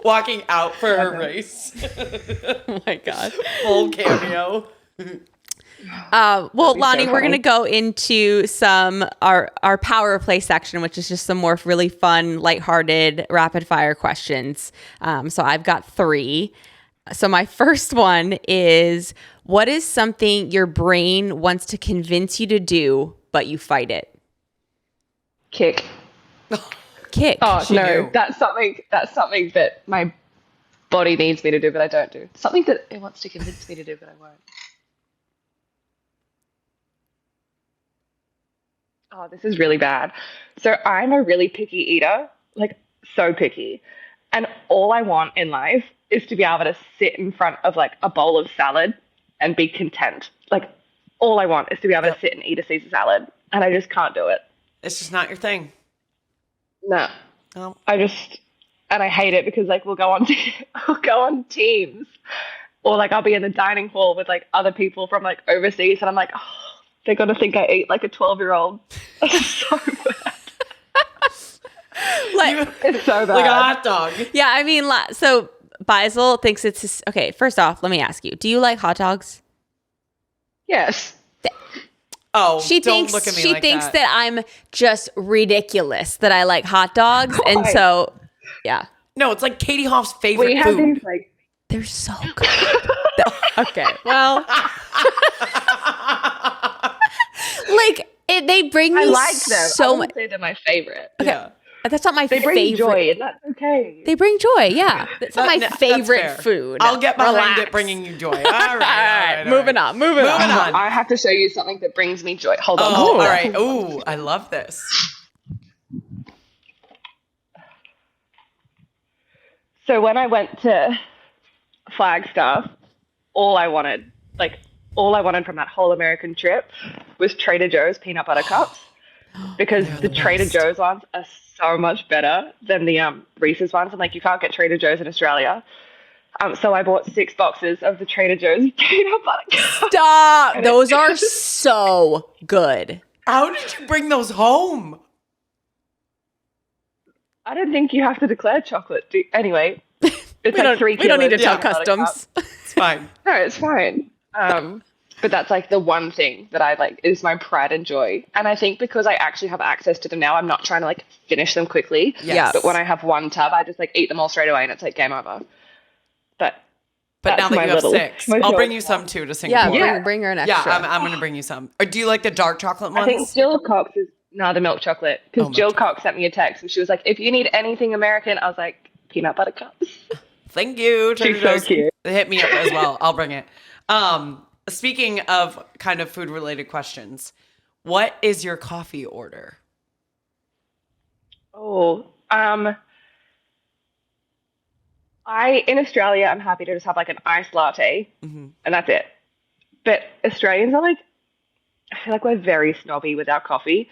Walking out for her race. Oh my God. Full cameo. Well, Lani, we're going to go into our power play section, which is just some more really fun, lighthearted, rapid fire questions. So I've got 3. So my first one is, what is something your brain wants to convince you to do, but you fight it? Kick. Kick. Oh, no, that's something that my body needs me to do, but I don't do. Something that it wants to convince me to do, but I won't. Oh, this is really bad. So I'm a really picky eater, like so picky. And all I want in life is to be able to sit in front of like a bowl of salad and be content. Like all I want is to be able to sit and eat a Caesar salad. And I just can't do it. It's just not your thing. No. Oh. And I hate it because like we'll go on teams, or like I'll be in the dining hall with like other people from like overseas, and I'm like, oh, they're gonna think I ate like a 12-year-old. So bad. Like it's so bad. Like a hot dog. Yeah, I mean, so Faisal thinks it's okay. First off, let me ask you: do you like hot dogs? Yes. Oh, She don't thinks look at me she like thinks that I'm just ridiculous that I like hot dogs, and Why? so yeah, No, it's like Katie Hoff's favorite We have food. these like they're so good. Okay, well, like they bring me I like them. I so much. wouldn't say they're my favorite. Okay, Yeah. that's not my They bring favorite. joy, and that's okay. They bring joy. Yeah, that's not my That's favorite fair. food. I'll get behind Relax. it bringing you joy. All right. All right, moving on. Moving on. I have to show you something that brings me joy. Hold on. Oh, hold all on. right. Ooh, I love this. So when I went to Flagstaff, all I wanted from that whole American trip was Trader Joe's peanut butter cups because the Trader Joe's ones are so much better than the Reese's ones. And like you can't get Trader Joe's in Australia. So I bought 6 boxes of the Trader Joe's peanut butter cups. Stop. Those are so good. How did you bring those home? I don't think you have to declare chocolate. Anyway, it's like 3 kilos. We don't need to tell of peanut butter customs. cups. It's fine. No, it's fine. But that's like the one thing that I like is my pride and joy. And I think because I actually have access to them now, I'm not trying to like finish them quickly. Yes. But when I have one tub, I just like eat them all straight away and it's like game over. But now that my you have little- 6, my I'll bring little- you some too to Singapore. Yeah, bring her an Yeah, extra. I'm going to bring you some. Or do you like the dark chocolate I ones? think Jill Cox is the milk chocolate because milk Jill chocolate. Cox sent me a text and she was like, if you need anything American, I was like, peanut butter cups. Thank you. She's so cute. Hit me up as well. I'll bring it. Speaking of kind of food related questions, what is your coffee order? Oh, in Australia, I'm happy to just have like an iced latte and that's it. But Australians are like, I feel like we're very snobby with our coffee.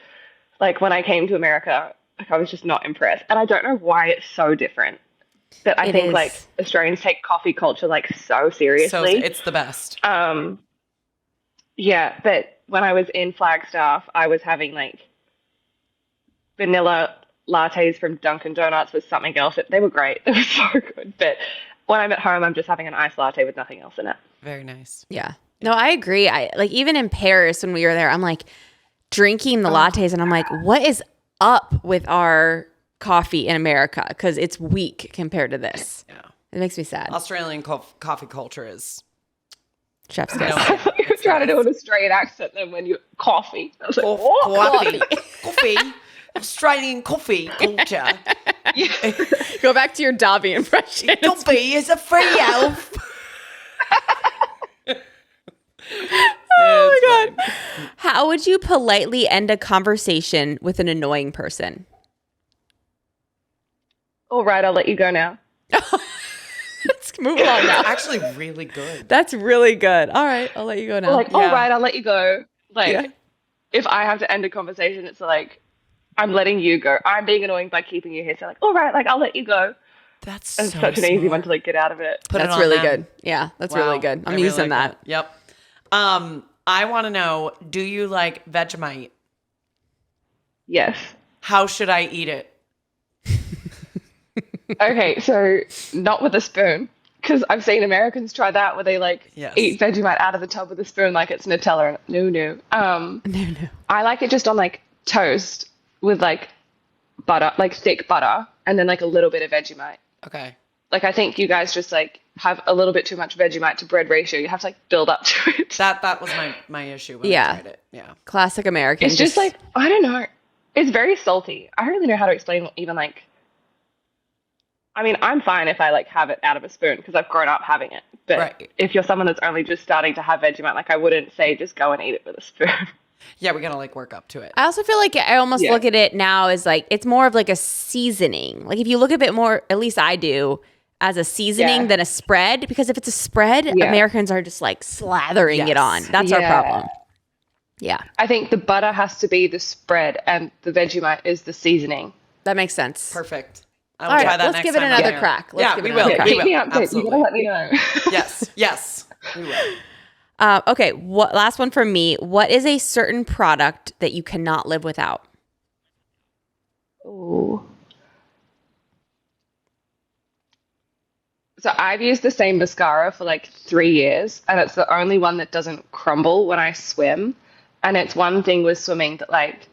Like when I came to America, like I was just not impressed. And I don't know why it's so different. But I It think is. like Australians take coffee culture like so seriously. So it's the best. Yeah, but when I was in Flagstaff, I was having like vanilla lattes from Dunkin' Donuts with something else. They were great. They were so good. But when I'm at home, I'm just having an iced latte with nothing else in it. Very nice. Yeah. No, I agree. I like even in Paris when we were there, I'm like drinking the lattes and I'm like, what is up with our coffee in America? Because it's weak compared to this. Yeah. It makes me sad. Australian coffee culture is Chef's no, kiss. You're trying to do an Australian accent then when you coffee. I was like, what? coffee. Australian coffee culture. Go back to your Dobby impression. Dobby is a free elf. Oh my God. How would you politely end a conversation with an annoying person? All right, I'll let you go now. Let's move along now. Actually, really good. That's really good. All right, I'll let you go now. Like, all right, I'll let you go. Like, Yeah. if I have to end a conversation, it's like, I'm letting you go. I'm being annoying by keeping you here. So like, all right, like I'll let you go. That's And so such an easy smart. one to like get out of it. Put it That's on really them. good. Yeah, that's Wow. really good. I I'm really using like that. Yep. I want to know, do you like Vegemite? Yes. How should I eat it? Okay, so not with a spoon. Because I've seen Americans try that where they like Yes. eat Vegemite out of the tub with a spoon like it's Nutella. No. No. I like it just on like toast with like butter, like thick butter, and then like a little bit of Vegemite. Okay. Like I think you guys just like have a little bit too much Vegemite to bread ratio. You have to like build up to it. That was my issue when Yeah. I tried it. Yeah. Classic American. It's just like, I don't know. It's very salty. I don't really know how to explain even like, I mean, I'm fine if I like have it out of a spoon because I've grown up having it. But Right. if you're someone that's only just starting to have Vegemite, like I wouldn't say just go and eat it with a spoon. Yeah, we gotta like work up to it. I also feel like I almost Yeah. look at it now as like it's more of like a seasoning. Like if you look a bit more, at least I do, as a seasoning Yeah. than a spread. Because if it's a spread, Yeah. Americans are just like slathering it Yes. on. That's our Yeah. problem. Yeah, I think the butter has to be the spread and the Vegemite is the seasoning. that makes sense. Perfect. I All will right, try that let's next give it time I'm another here. crack. Let's Yeah, give we it will. another crack. We Keep me will. updated. You Absolutely. gotta let me know. Yes, we will. Okay, last one from me. What is a certain product that you cannot live without? Ooh. So I've used the same mascara for like 3 years, and it's the only one that doesn't crumble when I swim. And it's one thing with swimming that like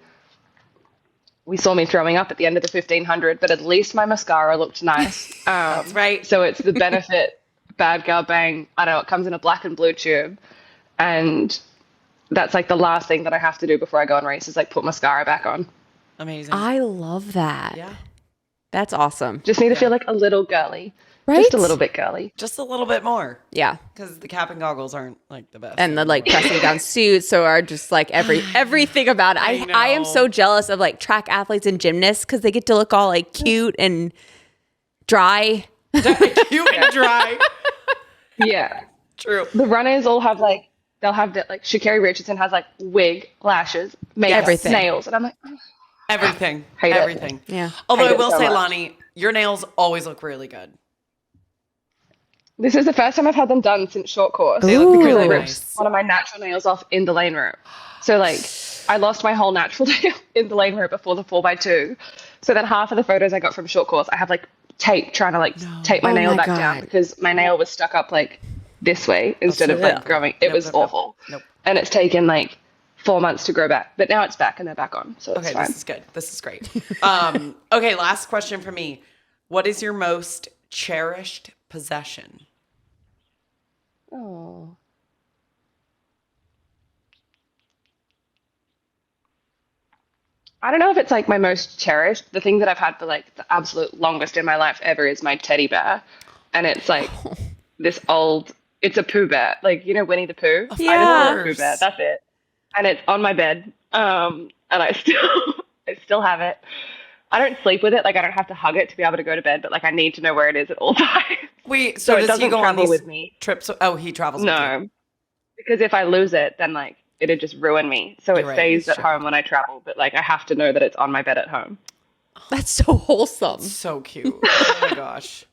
we saw me throwing up at the end of the 1500, but at least my mascara looked nice. That's right. So it's the benefit, bad girl bang. I don't know, it comes in a black and blue tube. And that's like the last thing that I have to do before I go on race is like put mascara back on. Amazing. I love that. Yeah. That's awesome. Just need to feel like a little girly. Right? Just a little bit girly. Just a little bit more. Yeah. Because the cap and goggles aren't like the best. And the like pressing down suits, so are just like everything about it. I am so jealous of like track athletes and gymnasts because they get to look all like cute and dry. Cute and dry. Yeah. True. The runners all have like, they'll have that, like Sha'Carri Richardson has like wig, lashes, makeup, Everything. nails. And I'm like, oh, Everything. Hate it. Everything. Yeah. Although I Hate it will so say, much. Lani, your nails always look really good. this is the first time I've had them done since short course. They look Because really I ripped nice. one of my natural nails off in the lane route. So like, I lost my whole natural nail in the lane route before the 4x2. So then half of the photos I got from short course, I have like tape trying to like tape my Oh nail my back God. down because my nail was stuck up like this way instead of like growing. It was awful. Nope. And it's taken like 4 months to grow back, but now it's back and they're back on. So it's Okay, fine. this is good. This is great. Okay, last question for me. What is your most cherished possession? Oh. I don't know if it's like my most cherished. The thing that I've had for like the absolute longest in my life ever is my teddy bear. And it's like this old, it's a Pooh bear. Like, you know, Winnie the Pooh? I just love a Pooh bear. That's it. And it's on my bed. And I still, I still have it. I don't sleep with it. Like, I don't have to hug it to be able to go to bed, but like, I need to know where it is at all times. Wait, So so it does he doesn't go on travel these with me. trips? Oh, he travels with you. No, because if I lose it, then like it'd just ruin me. So it You're right, stays it's at true. home when I travel, but like I have to know that it's on my bed at home. That's so wholesome. So cute. Oh my gosh.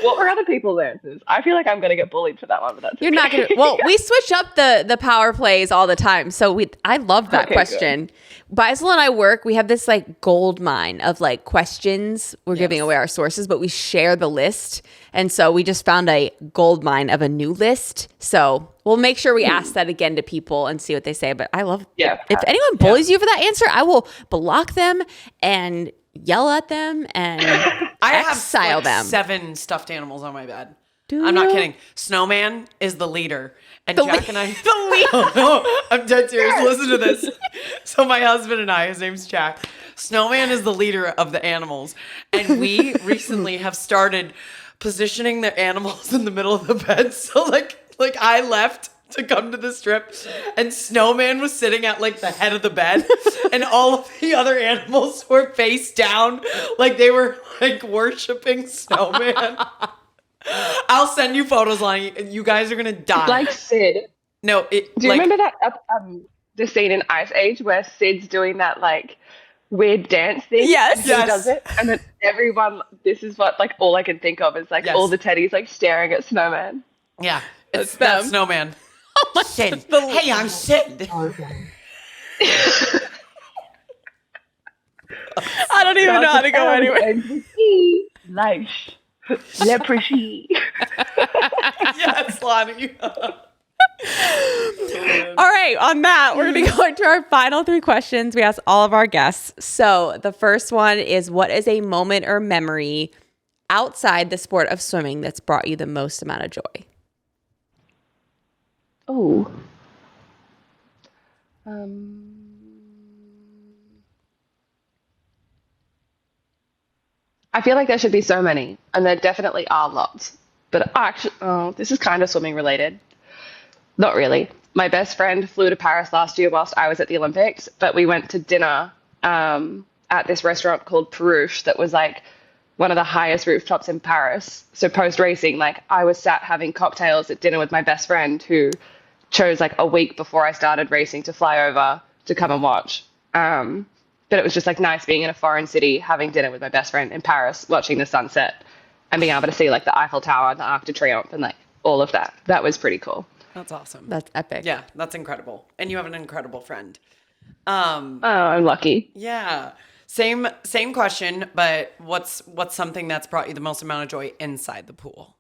What were other people's answers? I feel like I'm gonna get bullied for that one, but that's You're not gonna. Well, we switch up the power plays all the time, so I love that Okay, question. Beisel and I work. We have this like gold mine of like questions. We're giving away our sources, but we share the list, and so we just found a gold mine of a new list. So we'll make sure we ask that again to people and see what they say. But I love. Yeah. If anyone bullies you for that answer, I will block them and yell at them and I have exile like them. 7 stuffed animals on my bed. Do I'm not you? kidding. Snowman is the leader. And The Jack lead- and I. the lead- Oh, no, I'm dead serious. Listen to this. So, my husband and I, his name's Jack. Snowman is the leader of the animals. And we recently have started positioning the animals in the middle of the bed. So, like I left to come to the strip, and Snowman was sitting at like the head of the bed, and all of the other animals were face down, like they were like worshiping Snowman. I'll send you photos, Lani. You guys are gonna die. like Sid. No, Do you remember that the scene in Ice Age where Sid's doing that like weird dance thing? Yes. And he Yes. does it, and then everyone. This is what like all I can think of is like Yes. all the teddies like staring at Snowman. Yeah, it's them. that Snowman. Oh Sid. Hey, I'm Sid. I don't even know how to go anywhere. Like leprosy. Yes, Lani. All right, on that, we're going to go into our final 3 questions we ask all of our guests. So the first one is, what is a moment or memory outside the sport of swimming that's brought you the most amount of joy? Oh. I feel like there should be so many, and there definitely are lots. But actually, oh, this is kind of swimming related. Not really. My best friend flew to Paris last year whilst I was at the Olympics, but we went to dinner at this restaurant called Perouche that was like one of the highest rooftops in Paris. So post racing, like I was sat having cocktails at dinner with my best friend who chose like a week before I started racing to fly over to come and watch. But it was just like nice being in a foreign city, having dinner with my best friend in Paris, watching the sunset and being able to see like the Eiffel Tower, the Arc de Triomphe, and like all of that. That was pretty cool. That's awesome. That's epic. Yeah, that's incredible. And you have an incredible friend. Oh, I'm lucky. Yeah. Same question, but what's something that's brought you the most amount of joy inside the pool?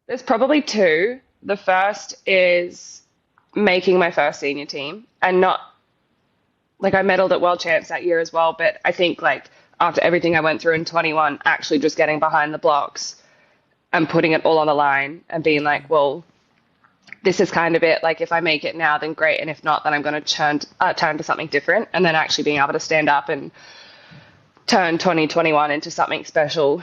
There's probably two. The first is making my first senior team, and not like I medaled at World Champs that year as well, but I think like after everything I went through in 21, actually just getting behind the blocks and putting it all on the line and being like, well, this is kind of it. Like if I make it now, then great, and if not, then I'm going to turn to something different, and then actually being able to stand up and turn 2021 into something special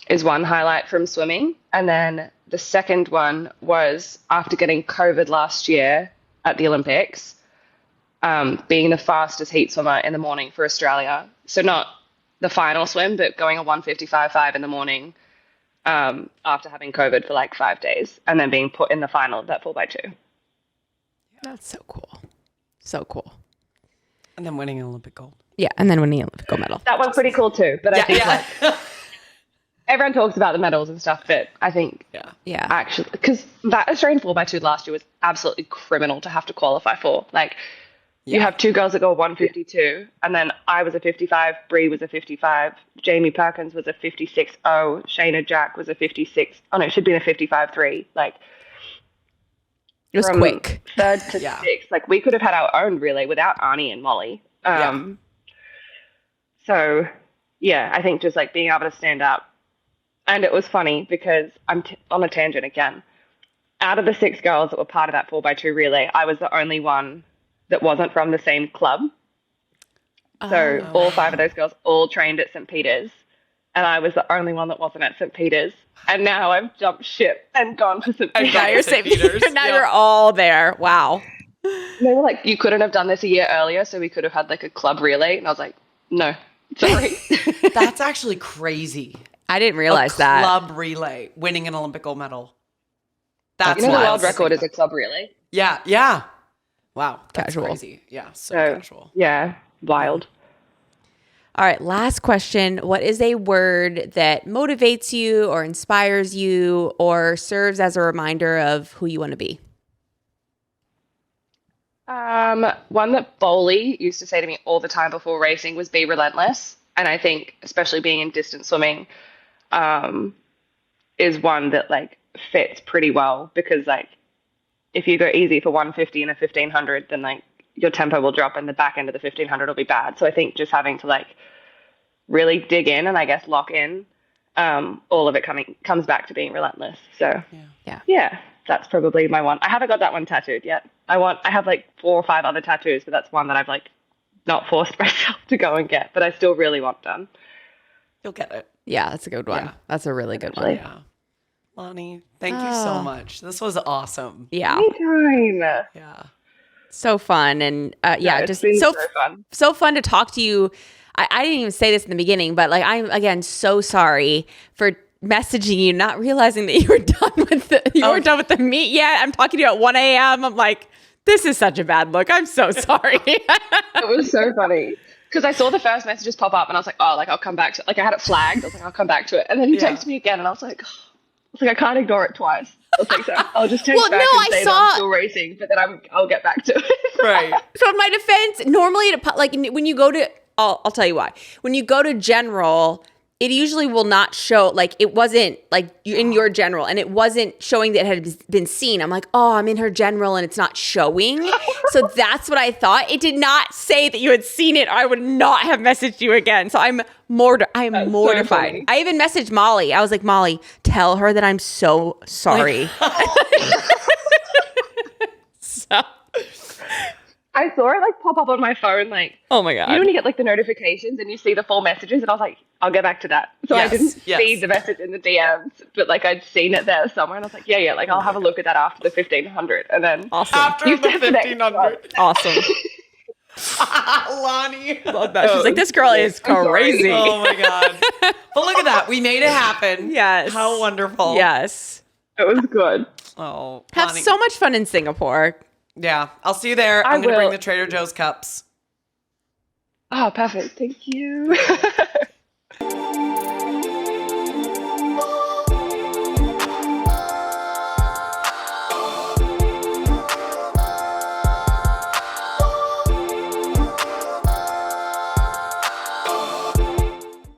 is one highlight from swimming. And then the second one was after getting COVID last year at the Olympics, being the fastest heat swimmer in the morning for Australia. So not the final swim, but going a 1:55.5 in the morning after having COVID for like 5 days, and then being put in the final of that 4x2. That's so cool. So cool. And then winning an Olympic gold. Yeah, and then winning an Olympic gold medal. That one's pretty cool too. But I think like everyone talks about the medals and stuff, but I think actually, because that Australian 4x2 last year was absolutely criminal to have to qualify for. Like you have two girls that go 1:52, and then I was a 55, Bree was a 55, Jamie Perkins was a 56.0, Shayna Jack was a 56. Oh no, it should be a 55.3. Like it was quick. Third to sixth. Like we could have had our own relay without Arnie and Molly. So yeah, I think just like being able to stand up. And it was funny because I'm on a tangent again. Out of the 6 girls that were part of that 4x2 relay, I was the only one that wasn't from the same club. So all 5 of those girls all trained at St. Peter's, and I was the only one that wasn't at St. Peter's. And now I've jumped ship and gone to St. Peter's. Now you're St. Peter's. Now you're all there. Wow. They were like, you couldn't have done this a year earlier, so we could have had like a club relay. And I was like, no, sorry. That's actually crazy. I didn't realize that. Club relay, winning an Olympic gold medal. That's the world record is a club relay. Yeah, yeah. Wow, that's casual. crazy. Yeah, so casual. Yeah, wild. All right, last question. What is a word that motivates you or inspires you or serves as a reminder of who you want to be? One that Bowley used to say to me all the time before racing was be relentless. And I think especially being in distance swimming is one that like fits pretty well, because like if you go easy for 150 and a 1500, then like your tempo will drop and the back end of the 1500 will be bad. So I think just having to like really dig in and I guess lock in, all of it comes back to being relentless. So yeah, that's probably my one. I haven't got that one tattooed yet. I have like 4 or 5 other tattoos, but that's one that I've like not forced myself to go and get, but I still really want done. You'll get it. Yeah, that's a good one. Yeah. That's a really good one. Yeah. Lani, thank you so much. This was awesome. Yeah. Anytime. Yeah. So fun. And just so fun to talk to you. I didn't even say this in the beginning, but like I'm again so sorry for messaging you, not realizing that you were done with the meet yet. I'm talking to you at 1 a.m. I'm like, this is such a bad look. I'm so sorry. It was so funny because I saw the first messages pop up and I was like, oh, like I'll come back to it. Like I had it flagged. I was like, I'll come back to it. And then he texted me again and I was like, I can't ignore it twice. I was like, so I'll just text back and say that I'm still racing, but then I'll get back to it. Right. So in my defense, normally like when you go to, I'll tell you why. When you go to general, it usually will not show, like it wasn't like in your general and it wasn't showing that it had been seen. I'm like, oh, I'm in her general and it's not showing. So that's what I thought. It did not say that you had seen it. Or I would not have messaged you again. So I'm mortified. So I even messaged Molly. I was like, Molly, tell her that I'm so sorry. So I saw it like pop up on my phone, like, oh my God. You know when you get like the notifications and you see the full messages, and I was like, I'll get back to that. So I didn't see the message in the DMs, but like I'd seen it there somewhere, and I was like, yeah, like I'll have a look at that after the 1500, and then awesome. After the 1500, awesome. Lani, love that. She's like, this girl is crazy. Oh my God! But look at that, we made it happen. Yes, how wonderful. Yes, it was good. Oh, have Lani. so much fun in Singapore. Yeah, I'll see you there. I'm going to bring the Trader Joe's cups. Oh, perfect. Thank you.